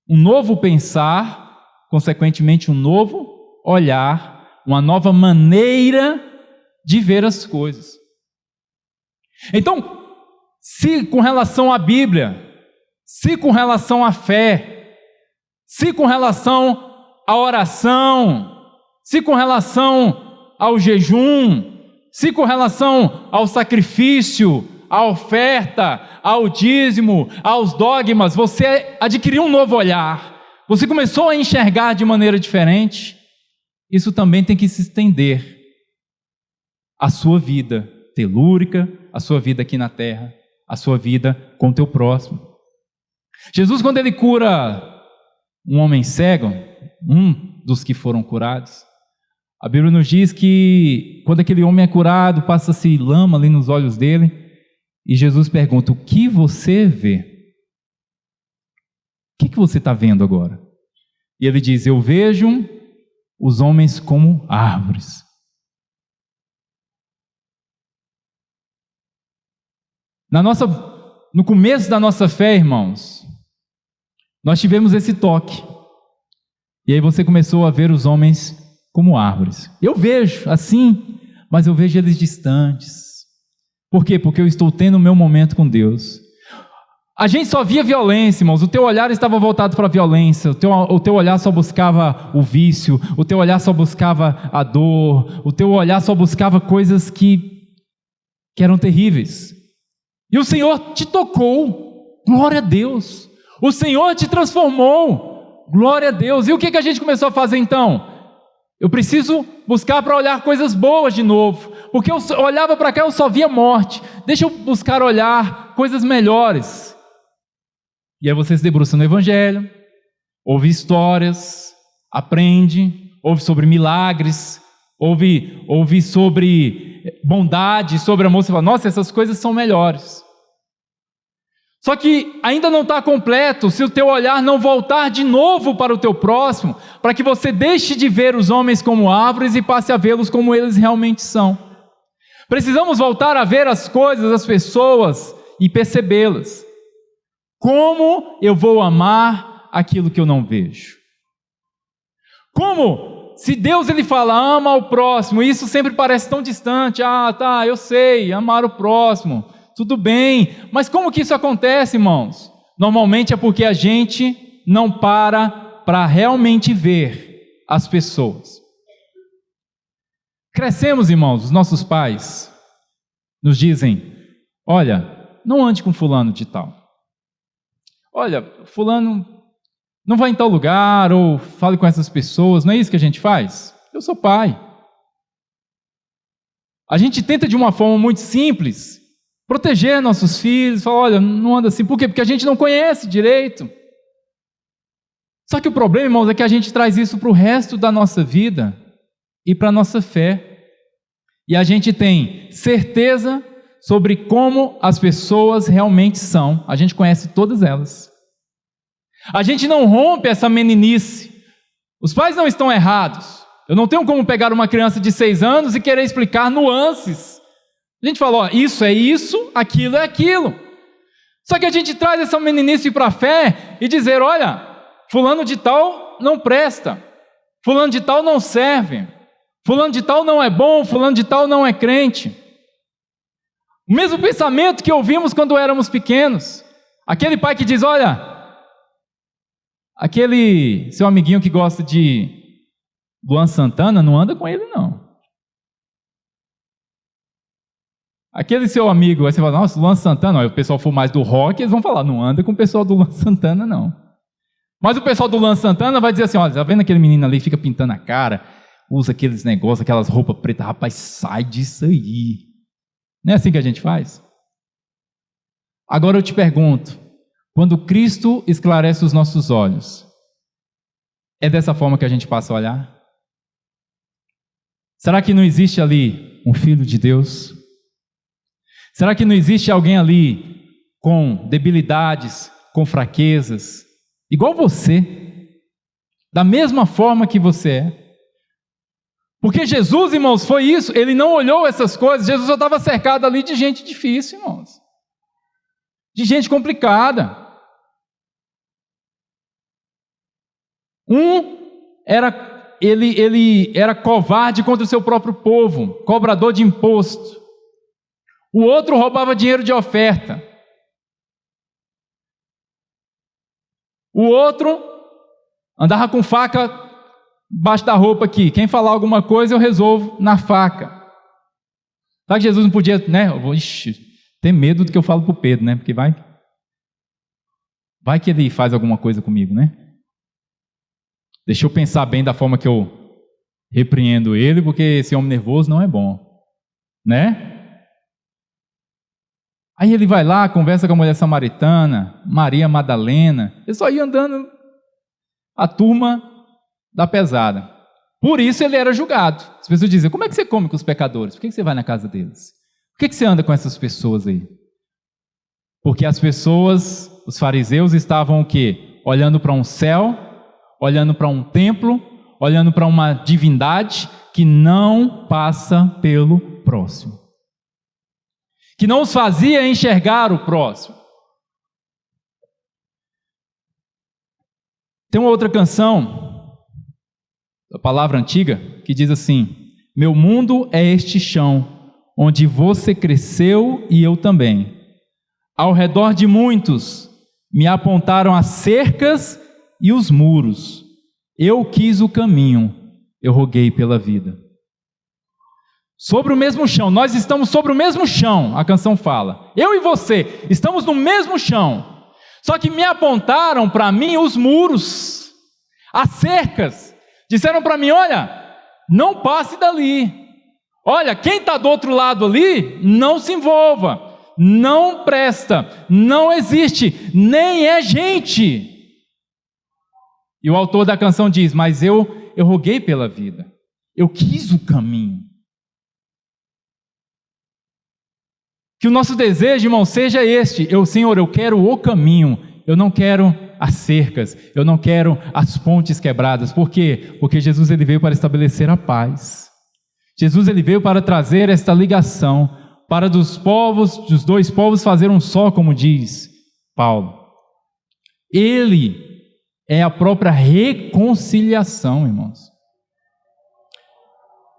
A: um novo pensar, consequentemente um novo olhar, uma nova maneira de ver as coisas. Então, se com relação à Bíblia, se com relação à fé, se com relação à oração, se com relação ao jejum, se com relação ao sacrifício, à oferta, ao dízimo, aos dogmas, você adquiriu um novo olhar, você começou a enxergar de maneira diferente, isso também tem que se estender à sua vida telúrica, à sua vida aqui na terra, à sua vida com o teu próximo. Jesus, quando ele cura um homem cego, um dos que foram curados, a Bíblia nos diz que quando aquele homem é curado, passa-se lama ali nos olhos dele, e Jesus pergunta: o que você vê? O que você está vendo agora? E ele diz: eu vejo os homens como árvores. No começo da nossa fé, irmãos, nós tivemos esse toque. E aí você começou a ver os homens como árvores. Eu vejo assim, mas eu vejo eles distantes. Por quê? Porque eu estou tendo o meu momento com Deus. A gente só via violência, irmãos. O teu olhar estava voltado para a violência. O teu olhar só buscava o vício. O teu olhar só buscava a dor. O teu olhar só buscava coisas que eram terríveis. E o Senhor te tocou. Glória a Deus. O Senhor te transformou. Glória a Deus. E o que a gente começou a fazer então? Eu preciso buscar para olhar coisas boas de novo, porque eu olhava para cá, eu só via morte. Deixa eu buscar olhar coisas melhores. E aí você se debruça no Evangelho, ouve histórias, aprende, ouve sobre milagres, ouve sobre bondade, sobre amor. Você fala: nossa, essas coisas são melhores. Só que ainda não está completo se o teu olhar não voltar de novo para o teu próximo, para que você deixe de ver os homens como árvores e passe a vê-los como eles realmente são. Precisamos voltar a ver as coisas, as pessoas e percebê-las. Como eu vou amar aquilo que eu não vejo? Como? Se Deus ele fala, ama o próximo, isso sempre parece tão distante. Ah, tá, eu sei, amar o próximo. Tudo bem, mas como que isso acontece, irmãos? Normalmente é porque a gente não para realmente ver as pessoas. Crescemos, irmãos, os nossos pais nos dizem: olha, não ande com fulano de tal. Olha, fulano não vai em tal lugar, ou fale com essas pessoas. Não é isso que a gente faz? Eu sou pai. A gente tenta de uma forma muito simples proteger nossos filhos, falar: olha, não anda assim. Por quê? Porque a gente não conhece direito. Só que o problema, irmãos, é que a gente traz isso para o resto da nossa vida e para a nossa fé. E a gente tem certeza sobre como as pessoas realmente são. A gente conhece todas elas. A gente não rompe essa meninice. Os pais não estão errados. Eu não tenho como pegar uma criança de 6 anos e querer explicar nuances. A gente fala: ó, isso é isso, aquilo é aquilo. Só que a gente traz essa meninice para a fé e dizer: olha, fulano de tal não presta, fulano de tal não serve, fulano de tal não é bom, fulano de tal não é crente. O mesmo pensamento que ouvimos quando éramos pequenos. Aquele pai que diz: olha, Aquele seu amiguinho que gosta de Luan Santana, não anda com ele, não. Aquele seu amigo, aí você fala, nossa, Luan Santana, o pessoal for mais do rock, eles vão falar, não anda com o pessoal do Luan Santana, não. Mas o pessoal do Luan Santana vai dizer assim, olha, tá vendo aquele menino ali, fica pintando a cara, usa aqueles negócios, aquelas roupas pretas, rapaz, sai disso aí. Não é assim que a gente faz? Agora eu te pergunto, quando Cristo esclarece os nossos olhos, é dessa forma que a gente passa a olhar? Será que não existe ali um filho de Deus? Será que não existe alguém ali com debilidades, com fraquezas, igual você, da mesma forma que você é? Porque Jesus, irmãos, foi isso, ele não olhou essas coisas, Jesus só estava cercado ali de gente difícil, irmãos, de gente complicada. Ele era covarde contra o seu próprio povo, cobrador de imposto. O outro roubava dinheiro de oferta. O outro andava com faca embaixo da roupa aqui. Quem falar alguma coisa eu resolvo na faca. Sabe que Jesus não podia, né? Eu vou ter medo do que eu falo para o Pedro, né? Porque vai que ele faz alguma coisa comigo, né? Deixa eu pensar bem da forma que eu repreendo ele, porque esse homem nervoso não é bom, né? Aí ele vai lá, conversa com a mulher samaritana, Maria Madalena, ele só ia andando a turma da pesada. Por isso ele era julgado. As pessoas dizem, como é que você come com os pecadores? Por que você vai na casa deles? Por que você anda com essas pessoas aí? Porque as pessoas, os fariseus estavam o quê? Olhando para um céu, olhando para um templo, olhando para uma divindade que não passa pelo próximo. Que não os fazia enxergar o próximo. Tem uma outra canção, da palavra antiga, que diz assim, meu mundo é este chão, onde você cresceu e eu também. Ao redor de muitos, me apontaram as cercas e os muros. Eu quis o caminho, eu roguei pela vida. Sobre o mesmo chão, nós estamos sobre o mesmo chão, a canção fala. Eu e você estamos no mesmo chão. Só que me apontaram para mim os muros, as cercas. Disseram para mim, olha, não passe dali. Olha, quem está do outro lado ali, não se envolva. Não presta, não existe, nem é gente. E o autor da canção diz, mas eu roguei pela vida. Eu quis o caminho. Que o nosso desejo, irmão, seja este. Senhor, eu quero o caminho. Eu não quero as cercas. Eu não quero as pontes quebradas. Por quê? Porque Jesus ele veio para estabelecer a paz. Jesus ele veio para trazer esta ligação. Para dos dois povos fazer um só, como diz Paulo. Ele é a própria reconciliação, irmãos.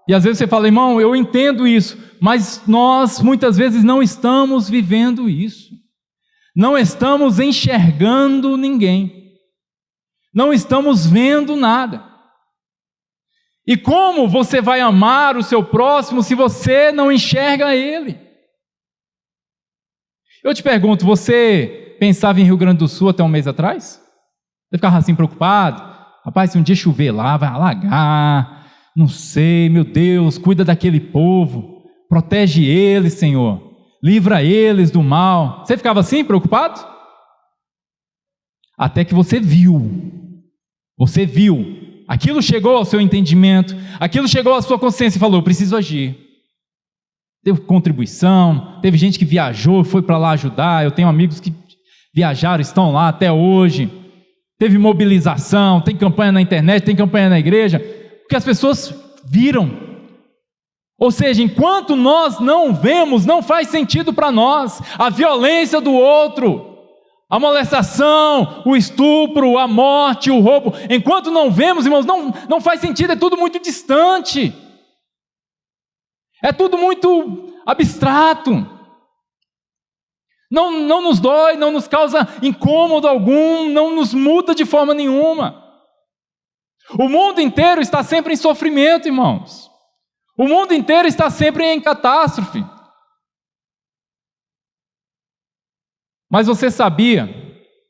A: E às vezes você fala, irmão, eu entendo isso, mas nós muitas vezes não estamos vivendo isso. Não estamos enxergando ninguém. Não estamos vendo nada. E como você vai amar o seu próximo se você não enxerga ele? Eu te pergunto, você pensava em Rio Grande do Sul até um mês atrás? Você ficava assim preocupado? Rapaz, se um dia chover lá, vai alagar. Não sei, meu Deus, cuida daquele povo, protege eles, Senhor, livra eles do mal. Você ficava assim, preocupado? Até que você viu, aquilo chegou ao seu entendimento, aquilo chegou à sua consciência e falou, eu preciso agir. Teve contribuição, teve gente que viajou, foi para lá ajudar, eu tenho amigos que viajaram, estão lá até hoje, teve mobilização, tem campanha na internet, tem campanha na igreja, porque as pessoas viram. Ou seja, enquanto nós não vemos, não faz sentido para nós a violência do outro, a molestação, o estupro, a morte, o roubo. Enquanto não vemos, irmãos, não faz sentido, é tudo muito distante, é tudo muito abstrato. Não nos dói, não nos causa incômodo algum, não nos muda de forma nenhuma. O mundo inteiro está sempre em sofrimento, irmãos. O mundo inteiro está sempre em catástrofe. Mas você sabia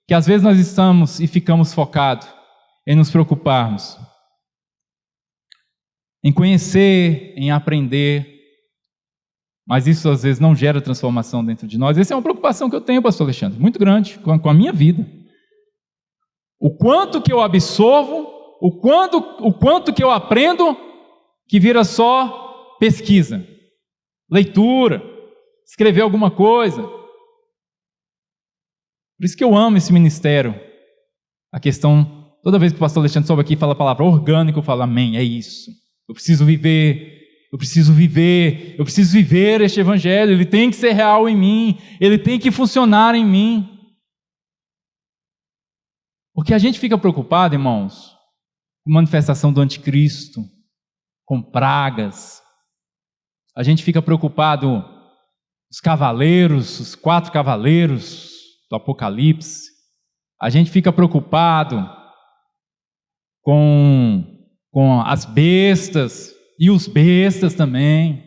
A: que às vezes nós estamos e ficamos focados em nos preocuparmos, em conhecer, em aprender, mas isso às vezes não gera transformação dentro de nós? Essa é uma preocupação que eu tenho, pastor Alexandre, muito grande com a minha vida. O quanto que eu absorvo, o quanto que eu aprendo, que vira só pesquisa, leitura, escrever alguma coisa. Por isso que eu amo esse ministério. A questão, toda vez que o pastor Alexandre sobe aqui e fala a palavra orgânico, eu falo, amém, é isso. Eu preciso viver este evangelho, ele tem que ser real em mim, ele tem que funcionar em mim. Porque a gente fica preocupado, irmãos, com manifestação do anticristo, com pragas. A gente fica preocupado, os cavaleiros, os 4 cavaleiros do Apocalipse. A gente fica preocupado com as bestas e os bestas também.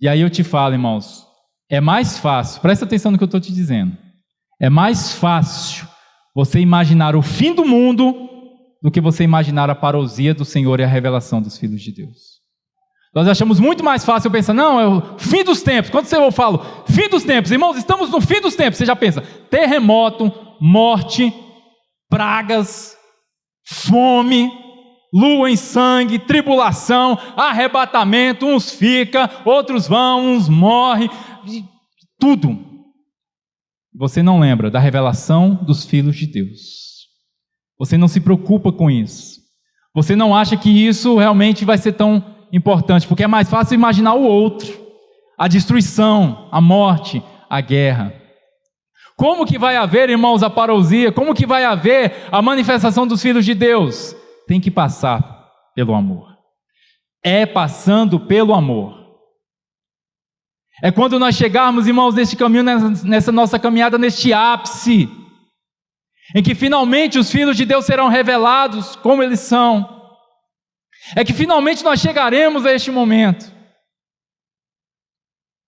A: E aí eu te falo, irmãos, é mais fácil, presta atenção no que eu estou te dizendo, é mais fácil você imaginar o fim do mundo do que você imaginar a parousia do Senhor e a revelação dos filhos de Deus. Nós achamos muito mais fácil pensar, não, é o fim dos tempos. Quando eu falo fim dos tempos, irmãos, estamos no fim dos tempos, você já pensa, terremoto, morte, pragas, fome, lua em sangue, tribulação, arrebatamento, uns ficam, outros vão, uns morrem, tudo. Você não lembra da revelação dos filhos de Deus. Você não se preocupa com isso. Você não acha que isso realmente vai ser tão importante, porque é mais fácil imaginar o outro, a destruição, a morte, a guerra. Como que vai haver, irmãos, a parousia? Como que vai haver a manifestação dos filhos de Deus? Tem que passar pelo amor. É passando pelo amor. É quando nós chegarmos, irmãos, neste caminho, nessa nossa caminhada, neste ápice, em que finalmente os filhos de Deus serão revelados como eles são. É que finalmente nós chegaremos a este momento.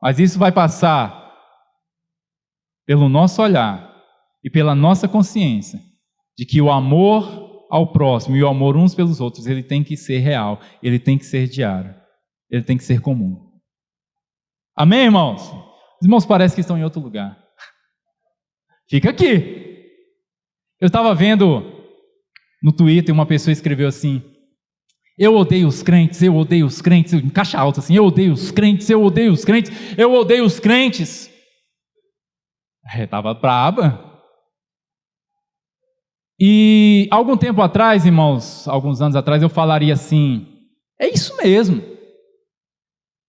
A: Mas isso vai passar pelo nosso olhar e pela nossa consciência de que o amor ao próximo e o amor uns pelos outros, ele tem que ser real, ele tem que ser diário, ele tem que ser comum. Amém, irmãos? Os irmãos parecem que estão em outro lugar. Fica aqui. Eu estava vendo no Twitter, uma pessoa escreveu assim: eu odeio os crentes, eu odeio os crentes, em caixa alta assim, eu odeio os crentes, eu odeio os crentes, eu odeio os crentes. Estava braba. E algum tempo atrás, irmãos, alguns anos atrás, eu falaria assim: é isso mesmo.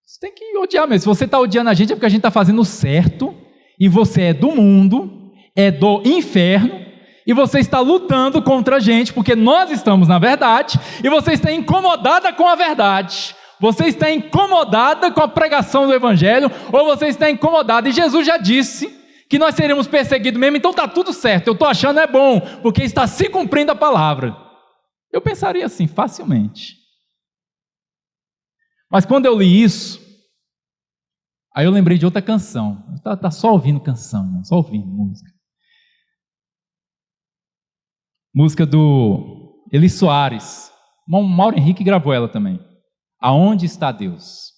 A: Você tem que odiar mesmo. Se você está odiando a gente é porque a gente está fazendo o certo, e você é do mundo, é do inferno, e você está lutando contra a gente, porque nós estamos na verdade, e você está incomodada com a verdade, você está incomodada com a pregação do Evangelho, ou você está incomodada, e Jesus já disse que nós seremos perseguidos mesmo, então está tudo certo, eu estou achando é bom, porque está se cumprindo a palavra. Eu pensaria assim, facilmente. Mas quando eu li isso, aí eu lembrei de outra canção. Está só ouvindo canção, só ouvindo música. Música do Eli Soares. Mauro Henrique gravou ela também. Aonde está Deus?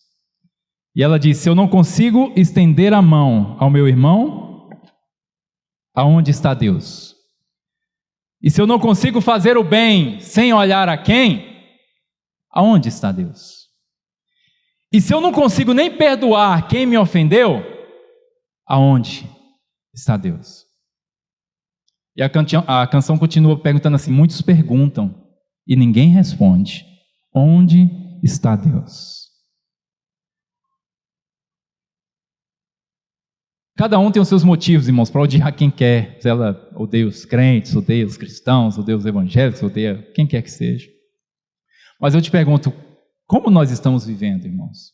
A: E ela diz: se eu não consigo estender a mão ao meu irmão, aonde está Deus? E se eu não consigo fazer o bem sem olhar a quem, aonde está Deus? E se eu não consigo nem perdoar quem me ofendeu, aonde está Deus? E a canção continua perguntando assim, muitos perguntam e ninguém responde: onde está Deus? Cada um tem os seus motivos, irmãos, para odiar quem quer. Se ela odeia os crentes, odeia os cristãos, odeia os evangélicos, odeia quem quer que seja. Mas eu te pergunto, como nós estamos vivendo, irmãos?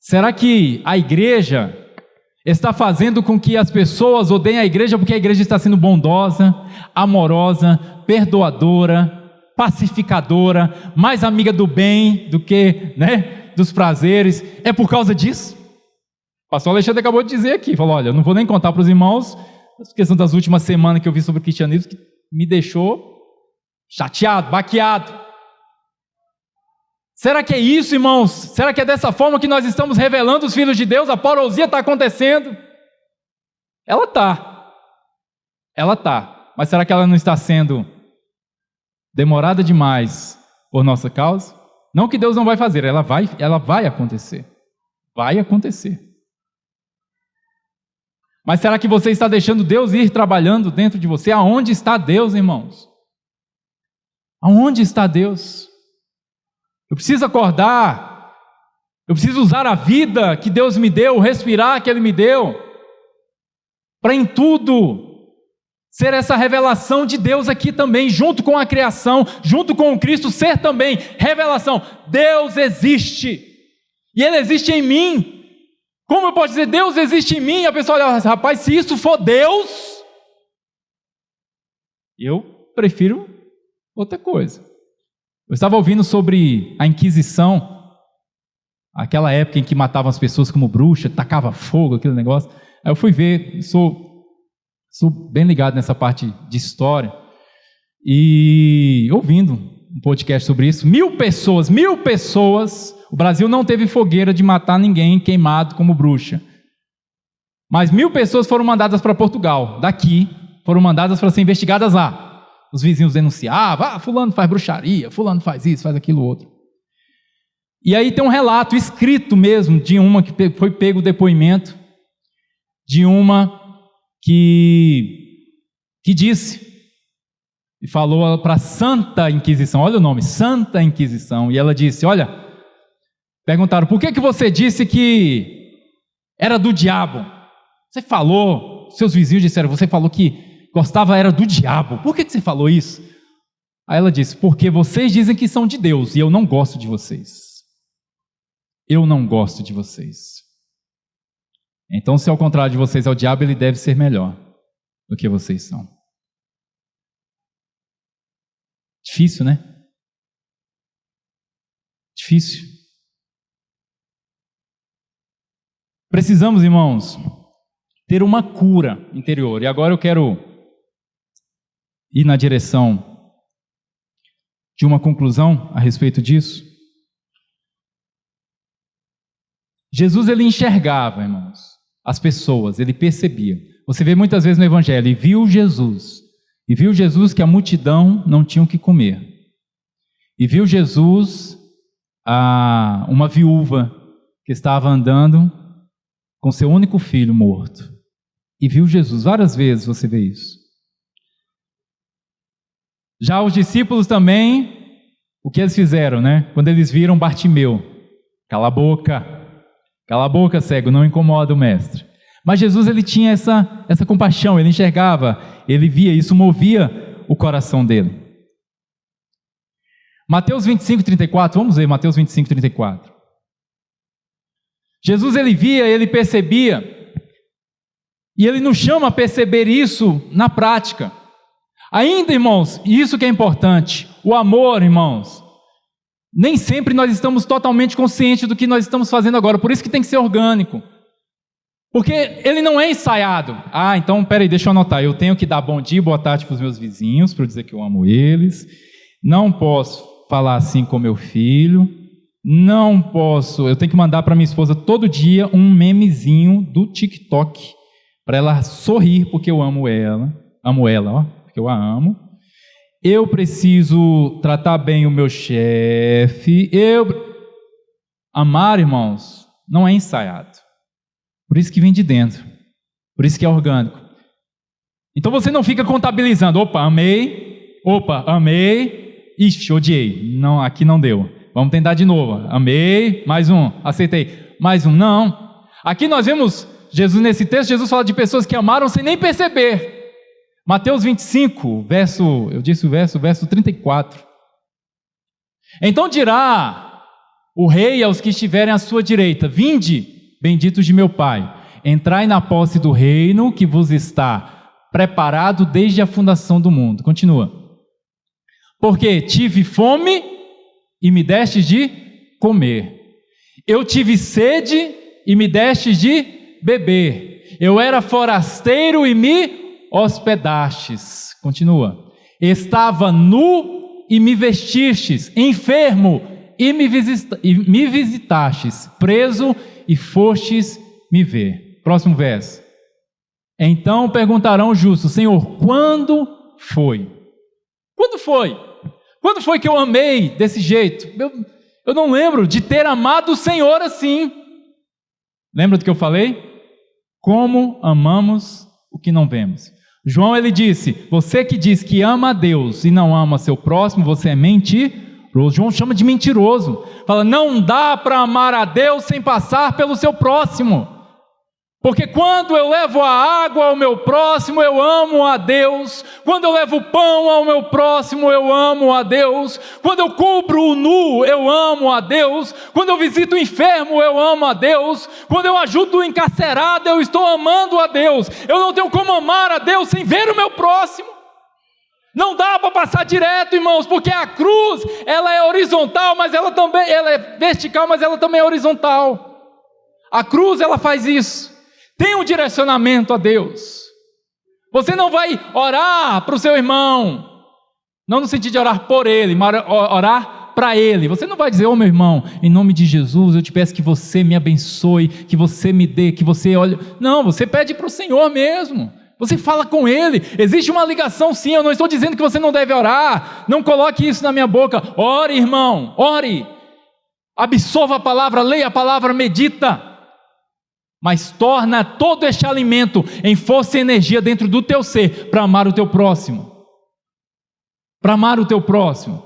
A: Será que a igreja está fazendo com que as pessoas odeiem a igreja porque a igreja está sendo bondosa, amorosa, perdoadora, pacificadora, mais amiga do bem do que, dos prazeres? É por causa disso? O pastor Alexandre acabou de dizer aqui, falou, olha, eu não vou nem contar para os irmãos a questão das últimas semanas que eu vi sobre o cristianismo, que me deixou chateado, baqueado. Será que é isso, irmãos? Será que é dessa forma que nós estamos revelando os filhos de Deus? A parousia está acontecendo? Ela está. Mas será que ela não está sendo demorada demais por nossa causa? Não que Deus não vai fazer, ela vai acontecer. Vai acontecer. Mas será que você está deixando Deus ir trabalhando dentro de você? Aonde está Deus, irmãos? Aonde está Deus? Eu preciso acordar, eu preciso usar a vida que Deus me deu, o respirar que Ele me deu, para em tudo ser essa revelação de Deus aqui também, junto com a criação, junto com o Cristo, ser também revelação. Deus existe, e Ele existe em mim. Como eu posso dizer, Deus existe em mim? E a pessoa olha, rapaz, se isso for Deus, eu prefiro outra coisa. Eu estava ouvindo sobre a Inquisição, aquela época em que matavam as pessoas como bruxa, tacava fogo, aquele negócio. Aí eu fui ver, sou bem ligado nessa parte de história, e ouvindo um podcast sobre isso, 1000 pessoas, o Brasil não teve fogueira de matar ninguém queimado como bruxa, mas 1000 pessoas foram mandadas para Portugal, daqui, foram mandadas para ser investigadas lá. Os vizinhos denunciavam, fulano faz bruxaria, fulano faz isso, faz aquilo outro. E aí tem um relato escrito mesmo, de uma que foi pego o depoimento, de uma que disse, e falou para a Santa Inquisição, olha o nome, Santa Inquisição, e ela disse, olha, perguntaram, por que você disse que era do diabo? Você falou, seus vizinhos disseram, você falou que gostava era do diabo, por que você falou isso? Aí ela disse, porque vocês dizem que são de Deus, e eu não gosto de vocês. Eu não gosto de vocês. Então, se ao contrário de vocês é o diabo, ele deve ser melhor do que vocês são. Difícil, né? Difícil. Precisamos, irmãos, ter uma cura interior. E agora eu quero ir na direção de uma conclusão a respeito disso. Jesus, ele enxergava, irmãos, as pessoas, ele percebia. Você vê muitas vezes no Evangelho, e viu Jesus que a multidão não tinha o que comer. E viu Jesus, uma viúva que estava andando com seu único filho morto. E viu Jesus, várias vezes você vê isso. Já os discípulos também, o que eles fizeram, Quando eles viram Bartimeu, cala a boca, cego, não incomoda o mestre. Mas Jesus, ele tinha essa compaixão, ele enxergava, ele via, isso movia o coração dele. Mateus 25, 34, vamos ver Mateus 25, 34. Jesus, ele via, ele percebia, e ele nos chama a perceber isso na prática. Ainda, irmãos, isso que é importante, o amor, irmãos, nem sempre nós estamos totalmente conscientes do que nós estamos fazendo agora, por isso que tem que ser orgânico, porque ele não é ensaiado. Então, peraí, deixa eu anotar, eu tenho que dar bom dia, boa tarde para os meus vizinhos, para eu dizer que eu amo eles, não posso falar assim com meu filho, eu tenho que mandar para minha esposa todo dia um memezinho do TikTok, para ela sorrir, porque eu amo ela, porque eu a amo. Eu preciso tratar bem o meu chefe. Amar, irmãos, não é ensaiado. Por isso que vem de dentro. Por isso que é orgânico. Então você não fica contabilizando. Amei. Ixi, odiei. Não, aqui não deu. Vamos tentar de novo. Amei. Mais um. Aceitei. Mais um. Não. Aqui nós vemos Jesus nesse texto. Jesus fala de pessoas que amaram sem nem perceber. Mateus 25, verso 34. Então dirá o rei aos que estiverem à sua direita: vinde, benditos de meu Pai, entrai na posse do reino que vos está preparado desde a fundação do mundo. Continua. Porque tive fome e me destes de comer. Eu tive sede e me destes de beber. Eu era forasteiro e me hospedastes. Continua. Estava nu e me vestistes, enfermo e me visitastes, preso e fostes me ver. Próximo verso. Então perguntarão os justos: Senhor, quando foi? Quando foi? Quando foi que eu amei desse jeito? Eu não lembro de ter amado o Senhor assim. Lembra do que eu falei? Como amamos o que não vemos. João, ele disse: você que diz que ama a Deus e não ama seu próximo, você é mentiroso. João chama de mentiroso. Fala, não dá para amar a Deus sem passar pelo seu próximo. Porque quando eu levo a água ao meu próximo, eu amo a Deus. Quando eu levo o pão ao meu próximo, eu amo a Deus. Quando eu cubro o nu, eu amo a Deus. Quando eu visito o enfermo, eu amo a Deus. Quando eu ajudo o encarcerado, eu estou amando a Deus. Eu não tenho como amar a Deus sem ver o meu próximo. Não dá para passar direto, irmãos, porque a cruz, ela é horizontal, mas ela é vertical, mas ela também é horizontal. A cruz, ela faz isso. Tem um direcionamento a Deus. Você não vai orar para o seu irmão, não no sentido de orar por ele, mas orar para ele. Você não vai dizer: meu irmão, em nome de Jesus, eu te peço que você me abençoe, que você me dê, que você olhe. Não, você pede para o Senhor mesmo. Você fala com ele. Existe uma ligação, sim. Eu não estou dizendo que você não deve orar. Não coloque isso na minha boca. Ore, irmão, ore. Absorva a palavra, leia a palavra, medita. Mas torna todo este alimento em força e energia dentro do teu ser para amar o teu próximo. Para amar o teu próximo.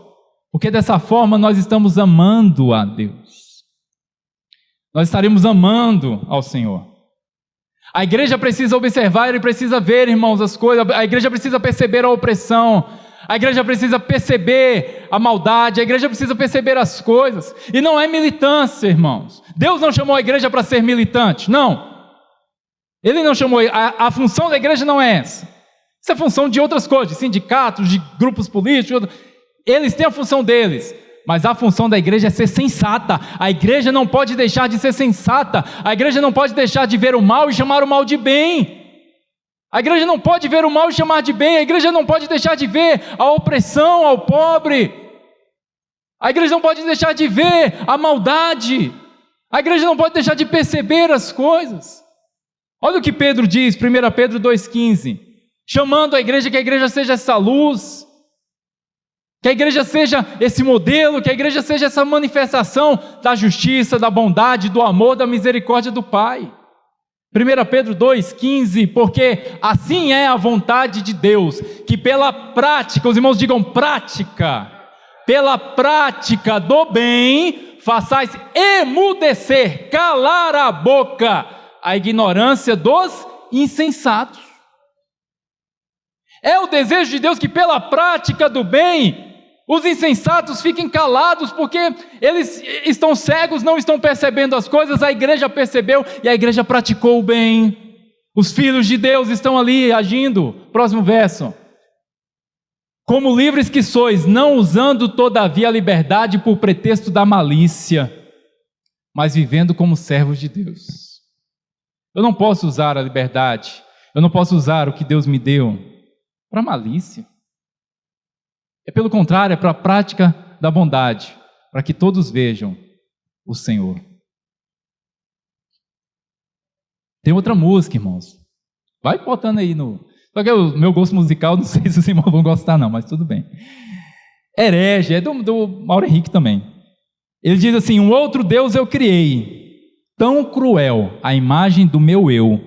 A: Porque dessa forma nós estamos amando a Deus. Nós estaremos amando ao Senhor. A igreja precisa observar e precisa ver, irmãos, as coisas. A igreja precisa perceber a opressão. A igreja precisa perceber a maldade, a igreja precisa perceber as coisas, e não é militância, irmãos. Deus não chamou a igreja para ser militante, não. Ele não chamou, a função da igreja não é essa. Isso é função de outras coisas, de sindicatos, de grupos políticos, eles têm a função deles, mas a função da igreja é ser sensata. A igreja não pode deixar de ser sensata, a igreja não pode deixar de ver o mal e chamar o mal de bem. A igreja não pode ver o mal e chamar de bem. A igreja não pode deixar de ver a opressão ao pobre. A igreja não pode deixar de ver a maldade. A igreja não pode deixar de perceber as coisas. Olha o que Pedro diz, 1 Pedro 2,15. Chamando a igreja, que a igreja seja essa luz, que a igreja seja esse modelo, que a igreja seja essa manifestação da justiça, da bondade, do amor, da misericórdia do Pai. 1 Pedro 2,15, porque assim é a vontade de Deus, que pela prática, os irmãos digam prática, pela prática do bem, façais emudecer, calar a boca, a ignorância dos insensatos. É o desejo de Deus que pela prática do bem, os insensatos fiquem calados, porque eles estão cegos, não estão percebendo as coisas. A igreja percebeu e a igreja praticou o bem. Os filhos de Deus estão ali agindo. Próximo verso. Como livres que sois, não usando todavia a liberdade por pretexto da malícia, mas vivendo como servos de Deus. Eu não posso usar a liberdade, eu não posso usar o que Deus me deu para malícia. É pelo contrário, é para a prática da bondade, para que todos vejam o Senhor. Tem outra música, irmãos. Vai botando aí no... Só que o meu gosto musical, não sei se os irmãos vão gostar não, mas tudo bem. Herege, é do Mauro Henrique também. Ele diz assim: um outro Deus eu criei, tão cruel, a imagem do meu eu.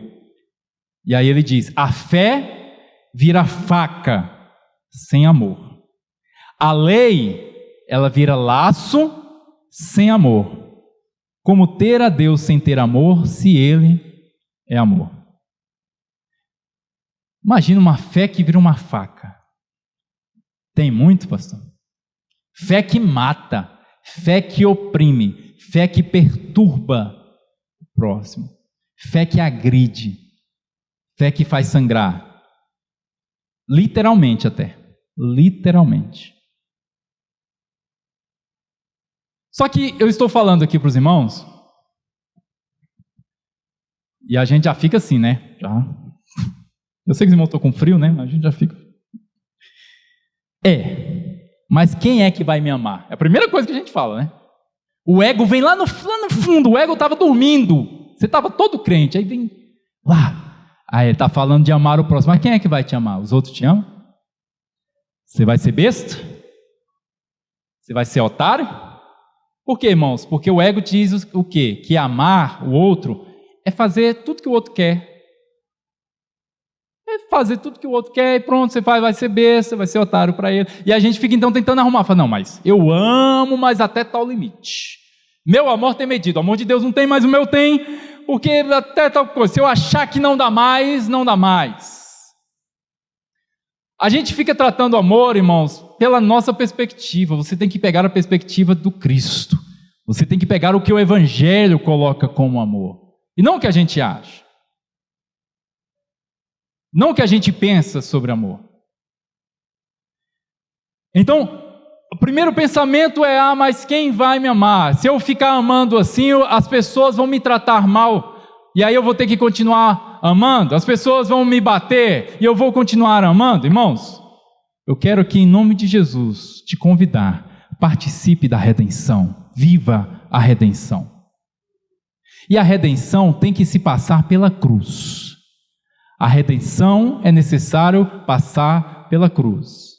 A: E aí ele diz: a fé vira faca sem amor. A lei, ela vira laço sem amor. Como ter a Deus sem ter amor, se Ele é amor? Imagina uma fé que vira uma faca. Tem muito, pastor? Fé que mata, fé que oprime, fé que perturba o próximo, fé que agride, fé que faz sangrar. Literalmente até. Literalmente. Só que eu estou falando aqui para os irmãos, e a gente já fica assim, né? Eu sei que os irmãos estão com frio, né? A gente já fica... Mas quem é que vai me amar? É a primeira coisa que a gente fala, né? O ego vem lá no fundo, o ego estava dormindo. Você estava todo crente, aí vem lá. Aí ele está falando de amar o próximo. Mas quem é que vai te amar? Os outros te amam? Você vai ser besta? Você vai ser otário? Por quê, irmãos? Porque o ego diz o quê? Que amar o outro é fazer tudo que o outro quer. É fazer tudo que o outro quer e pronto, você vai ser besta, vai ser otário para ele. E a gente fica então tentando arrumar. Fala, não, mas eu amo, mas até tal limite. Meu amor tem medido. O amor de Deus não tem, mas o meu tem. Porque até tal coisa. Se eu achar que não dá mais, não dá mais. A gente fica tratando o amor, irmãos, pela nossa perspectiva. Você tem que pegar a perspectiva do Cristo. Você tem que pegar o que o Evangelho coloca como amor. E não o que a gente acha. Não o que a gente pensa sobre amor. Então, o primeiro pensamento é, mas quem vai me amar? Se eu ficar amando assim, as pessoas vão me tratar mal. E aí eu vou ter que continuar amando? As pessoas vão me bater e eu vou continuar amando? Irmãos, eu quero aqui em nome de Jesus te convidar, participe da redenção, viva a redenção. E a redenção tem que se passar pela cruz. A redenção é necessário passar pela cruz.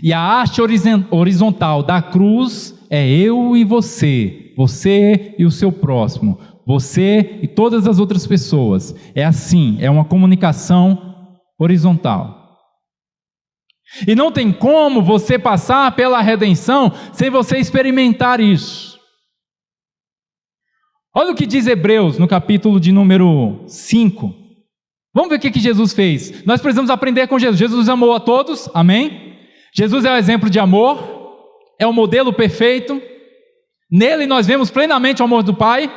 A: E a haste horizontal da cruz é eu e você, você e o seu próximo, você e todas as outras pessoas. É assim, é uma comunicação horizontal. E não tem como você passar pela redenção sem você experimentar isso. Olha o que diz Hebreus no capítulo de número 5. Vamos ver o que Jesus fez. Nós precisamos aprender com Jesus. Jesus amou a todos, amém? Jesus é o exemplo de amor, é o modelo perfeito. Nele nós vemos plenamente o amor do Pai.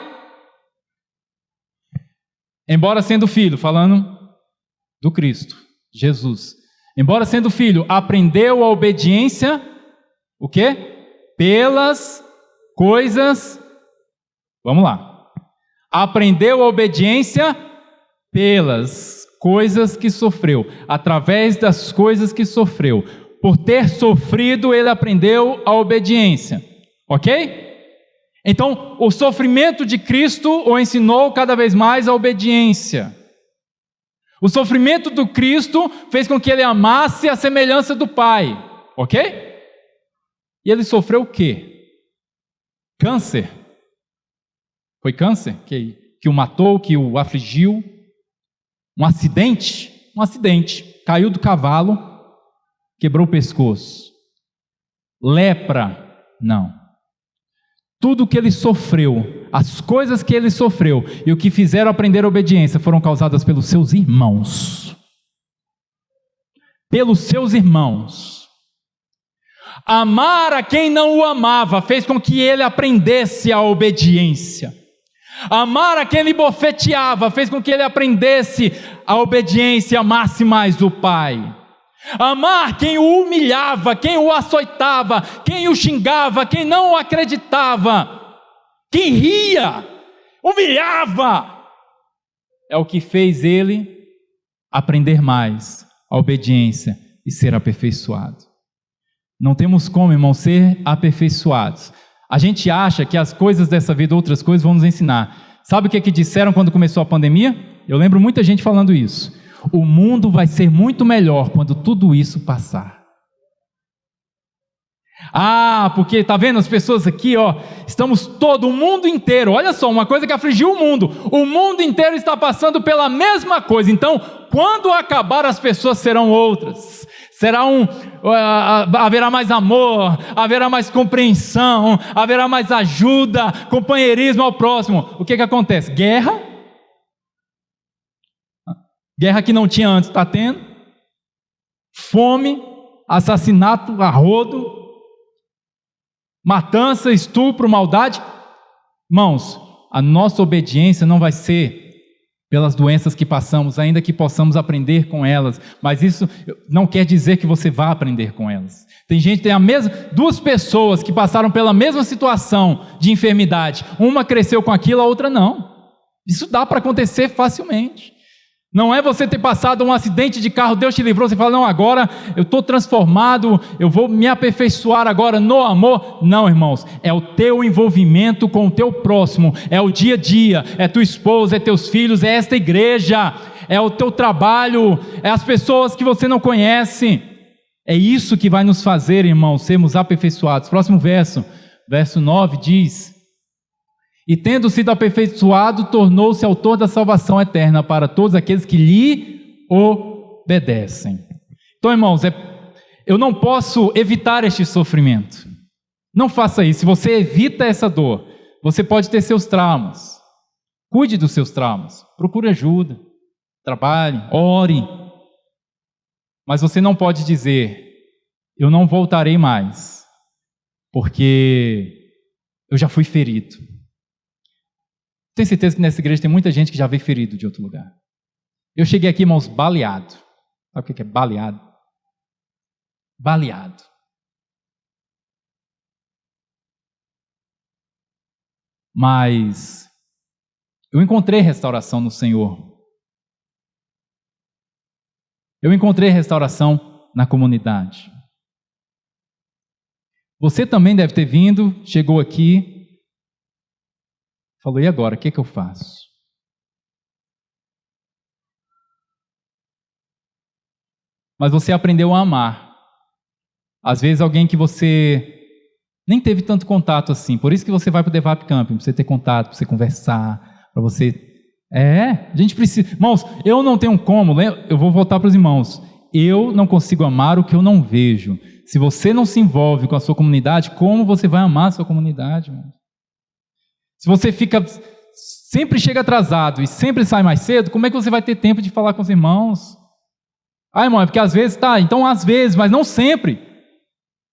A: Embora sendo filho, falando do Cristo, Jesus. Embora sendo filho, aprendeu a obediência, o quê? Pelas coisas, vamos lá. Aprendeu a obediência pelas coisas que sofreu, através das coisas que sofreu. Por ter sofrido, ele aprendeu a obediência. Ok? Então, o sofrimento de Cristo o ensinou cada vez mais a obediência. O sofrimento do Cristo fez com que ele amasse a semelhança do Pai. Ok? E ele sofreu o quê? Câncer. Foi câncer que o matou, que o afligiu. Um acidente. Caiu do cavalo, quebrou o pescoço. Lepra. Não. Tudo que ele sofreu, as coisas que ele sofreu e o que fizeram aprender a obediência foram causadas pelos seus irmãos. Pelos seus irmãos. Amar a quem não o amava fez com que ele aprendesse a obediência. Amar a quem lhe bofeteava fez com que ele aprendesse a obediência e amasse mais o Pai. Amar quem o humilhava, quem o açoitava, quem o xingava, quem não o acreditava, quem ria, humilhava, é o que fez ele aprender mais a obediência e ser aperfeiçoado. Não temos como, irmão, ser aperfeiçoados. A gente acha que as coisas dessa vida, outras coisas, vão nos ensinar. Sabe o que disseram quando começou a pandemia? Eu lembro muita gente falando isso. O mundo vai ser muito melhor quando tudo isso passar. Porque tá vendo as pessoas aqui, estamos todo o mundo inteiro, olha só, uma coisa que afligiu o mundo inteiro está passando pela mesma coisa. Então, quando acabar, as pessoas serão outras. Haverá mais amor, haverá mais compreensão, haverá mais ajuda, companheirismo ao próximo. O que acontece? Guerra que não tinha antes, está tendo. Fome, assassinato a rodo. matança, estupro, maldade. Irmãos, a nossa obediência não vai ser pelas doenças que passamos, ainda que possamos aprender com elas, mas isso não quer dizer que você vá aprender com elas. Tem duas pessoas que passaram pela mesma situação de enfermidade, uma cresceu com aquilo, a outra não. Isso dá para acontecer facilmente. Não é você ter passado um acidente de carro, Deus te livrou, você fala, não, agora eu estou transformado, eu vou me aperfeiçoar agora no amor. Não, irmãos, é o teu envolvimento com o teu próximo, é o dia a dia, é tua esposa, é teus filhos, é esta igreja, é o teu trabalho, é as pessoas que você não conhece. É isso que vai nos fazer, irmãos, sermos aperfeiçoados. Próximo verso, verso 9 diz: e tendo sido aperfeiçoado, tornou-se autor da salvação eterna para todos aqueles que lhe obedecem. Então, irmãos, eu não posso evitar este sofrimento. Não faça isso. Se você evita essa dor, você pode ter seus traumas. Cuide dos seus traumas. Procure ajuda. Trabalhe, ore. Mas você não pode dizer, eu não voltarei mais, porque eu já fui ferido. Tenho certeza que nessa igreja tem muita gente que já veio ferido de outro lugar. Eu cheguei aqui, irmãos, baleado. Sabe o que é baleado? Baleado. Mas eu encontrei restauração no Senhor. Eu encontrei restauração na comunidade. Você também deve ter vindo, chegou aqui, falou, e agora, o que eu faço? Mas você aprendeu a amar. Às vezes alguém que você nem teve tanto contato assim, por isso que você vai para o Devap Camping, para você ter contato, para você conversar, para você... a gente precisa... Irmãos, eu não tenho como, eu vou voltar para os irmãos, eu não consigo amar o que eu não vejo. Se você não se envolve com a sua comunidade, como você vai amar a sua comunidade, irmão? Se você sempre chega atrasado e sempre sai mais cedo, como é que você vai ter tempo de falar com os irmãos? Irmão, é porque às vezes, então às vezes, mas não sempre.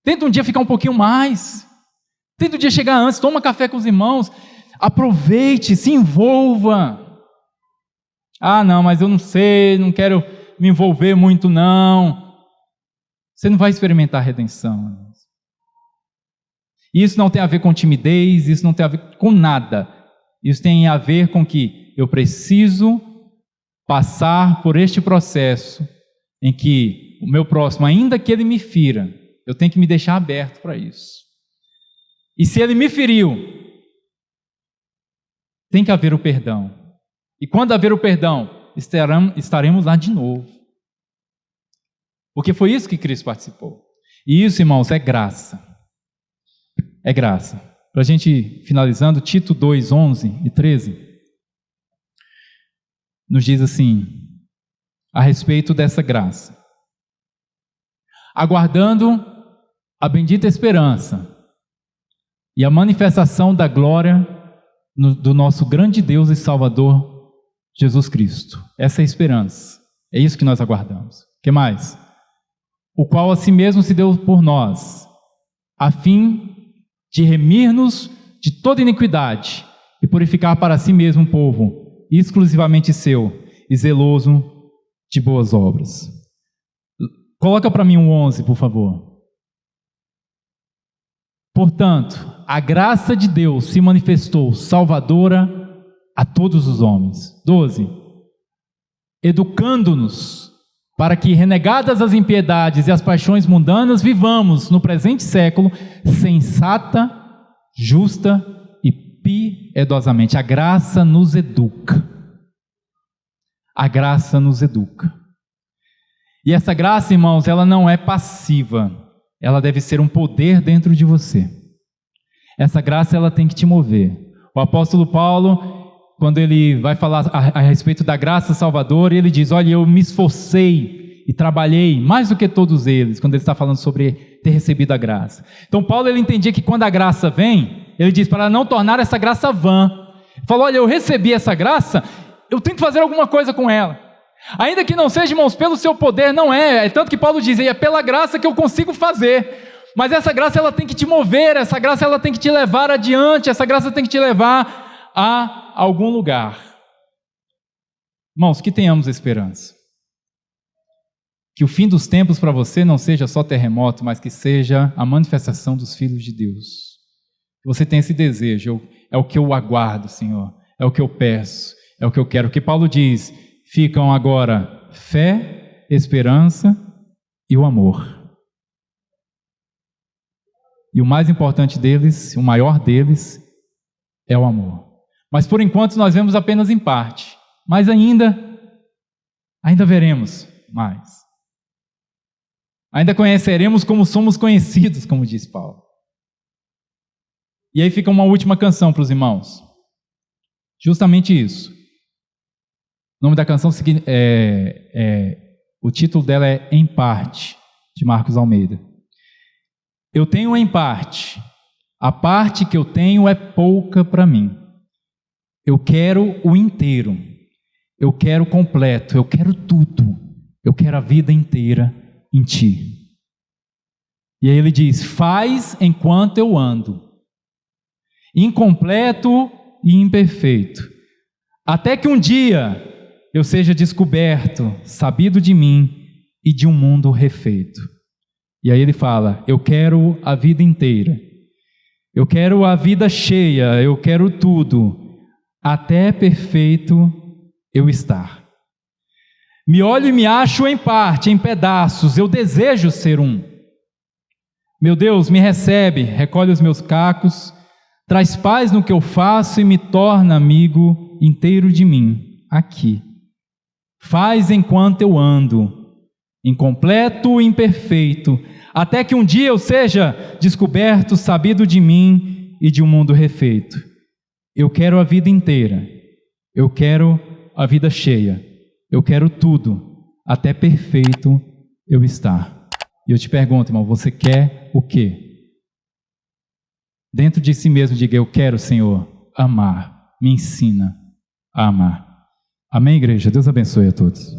A: Tenta um dia ficar um pouquinho mais. Tenta um dia chegar antes, toma café com os irmãos. Aproveite, se envolva. Não, mas eu não sei, não quero me envolver muito não. Você não vai experimentar a redenção. Isso não tem a ver com timidez, isso não tem a ver com nada. Isso tem a ver com que eu preciso passar por este processo em que o meu próximo, ainda que ele me fira, eu tenho que me deixar aberto para isso. E se ele me feriu, tem que haver o perdão. E quando haver o perdão, estaremos lá de novo. Porque foi isso que Cristo participou. E isso, irmãos, é graça. É graça. Para a gente finalizando, Tito 2, 11 e 13, nos diz assim, a respeito dessa graça. Aguardando a bendita esperança e a manifestação da glória do nosso grande Deus e Salvador, Jesus Cristo. Essa é a esperança. É isso que nós aguardamos. O que mais? O qual a si mesmo se deu por nós, a fim de remir-nos de toda iniquidade e purificar para si mesmo um povo exclusivamente seu e zeloso de boas obras. Coloca para mim o 11, por favor. Portanto, a graça de Deus se manifestou salvadora a todos os homens. 12. Educando-nos para que, renegadas as impiedades e as paixões mundanas, vivamos no presente século sensata, justa e piedosamente. A graça nos educa. A graça nos educa. E essa graça, irmãos, ela não é passiva. Ela deve ser um poder dentro de você. Essa graça, ela tem que te mover. O apóstolo Paulo, quando ele vai falar a respeito da graça salvadora, ele diz, olha, eu me esforcei e trabalhei mais do que todos eles, quando ele está falando sobre ter recebido a graça. Então Paulo, ele entendia que quando a graça vem, ele diz, para não tornar essa graça vã, ele falou, olha, eu recebi essa graça, eu tenho que fazer alguma coisa com ela. Ainda que não seja, irmãos, pelo seu poder, não é tanto que Paulo diz, é pela graça que eu consigo fazer. Mas essa graça ela tem que te mover, essa graça ela tem que te levar adiante, essa graça tem que te levar a algum lugar. Irmãos, que tenhamos esperança. Que o fim dos tempos para você não seja só terremoto, mas que seja a manifestação dos filhos de Deus. Que você tenha esse desejo, é o que eu aguardo, Senhor, é o que eu peço, é o que eu quero. O que Paulo diz, ficam agora fé, esperança e o amor. E o mais importante deles, o maior deles, é o amor. Mas por enquanto nós vemos apenas em parte. Mas ainda veremos mais. Ainda conheceremos como somos conhecidos, como diz Paulo. E aí fica uma última canção para os irmãos. Justamente isso. O nome da canção, o título dela é Em Parte, de Marcos Almeida. Eu tenho em parte, a parte que eu tenho é pouca para mim. Eu quero o inteiro, eu quero completo, eu quero tudo, eu quero a vida inteira em ti. E aí ele diz, faz enquanto eu ando, incompleto e imperfeito, até que um dia eu seja descoberto, sabido de mim e de um mundo refeito. E aí ele fala, eu quero a vida inteira, eu quero a vida cheia, eu quero tudo, até perfeito eu estar. Me olho e me acho em parte, em pedaços, eu desejo ser um. Meu Deus, me recebe, recolhe os meus cacos, traz paz no que eu faço e me torna amigo inteiro de mim, aqui. Faz enquanto eu ando, incompleto e imperfeito, até que um dia eu seja descoberto, sabido de mim e de um mundo refeito. Eu quero a vida inteira, eu quero a vida cheia, eu quero tudo, até perfeito eu estar. E eu te pergunto, irmão, você quer o quê? Dentro de si mesmo, diga, eu quero, Senhor, amar, me ensina a amar. Amém, igreja? Deus abençoe a todos.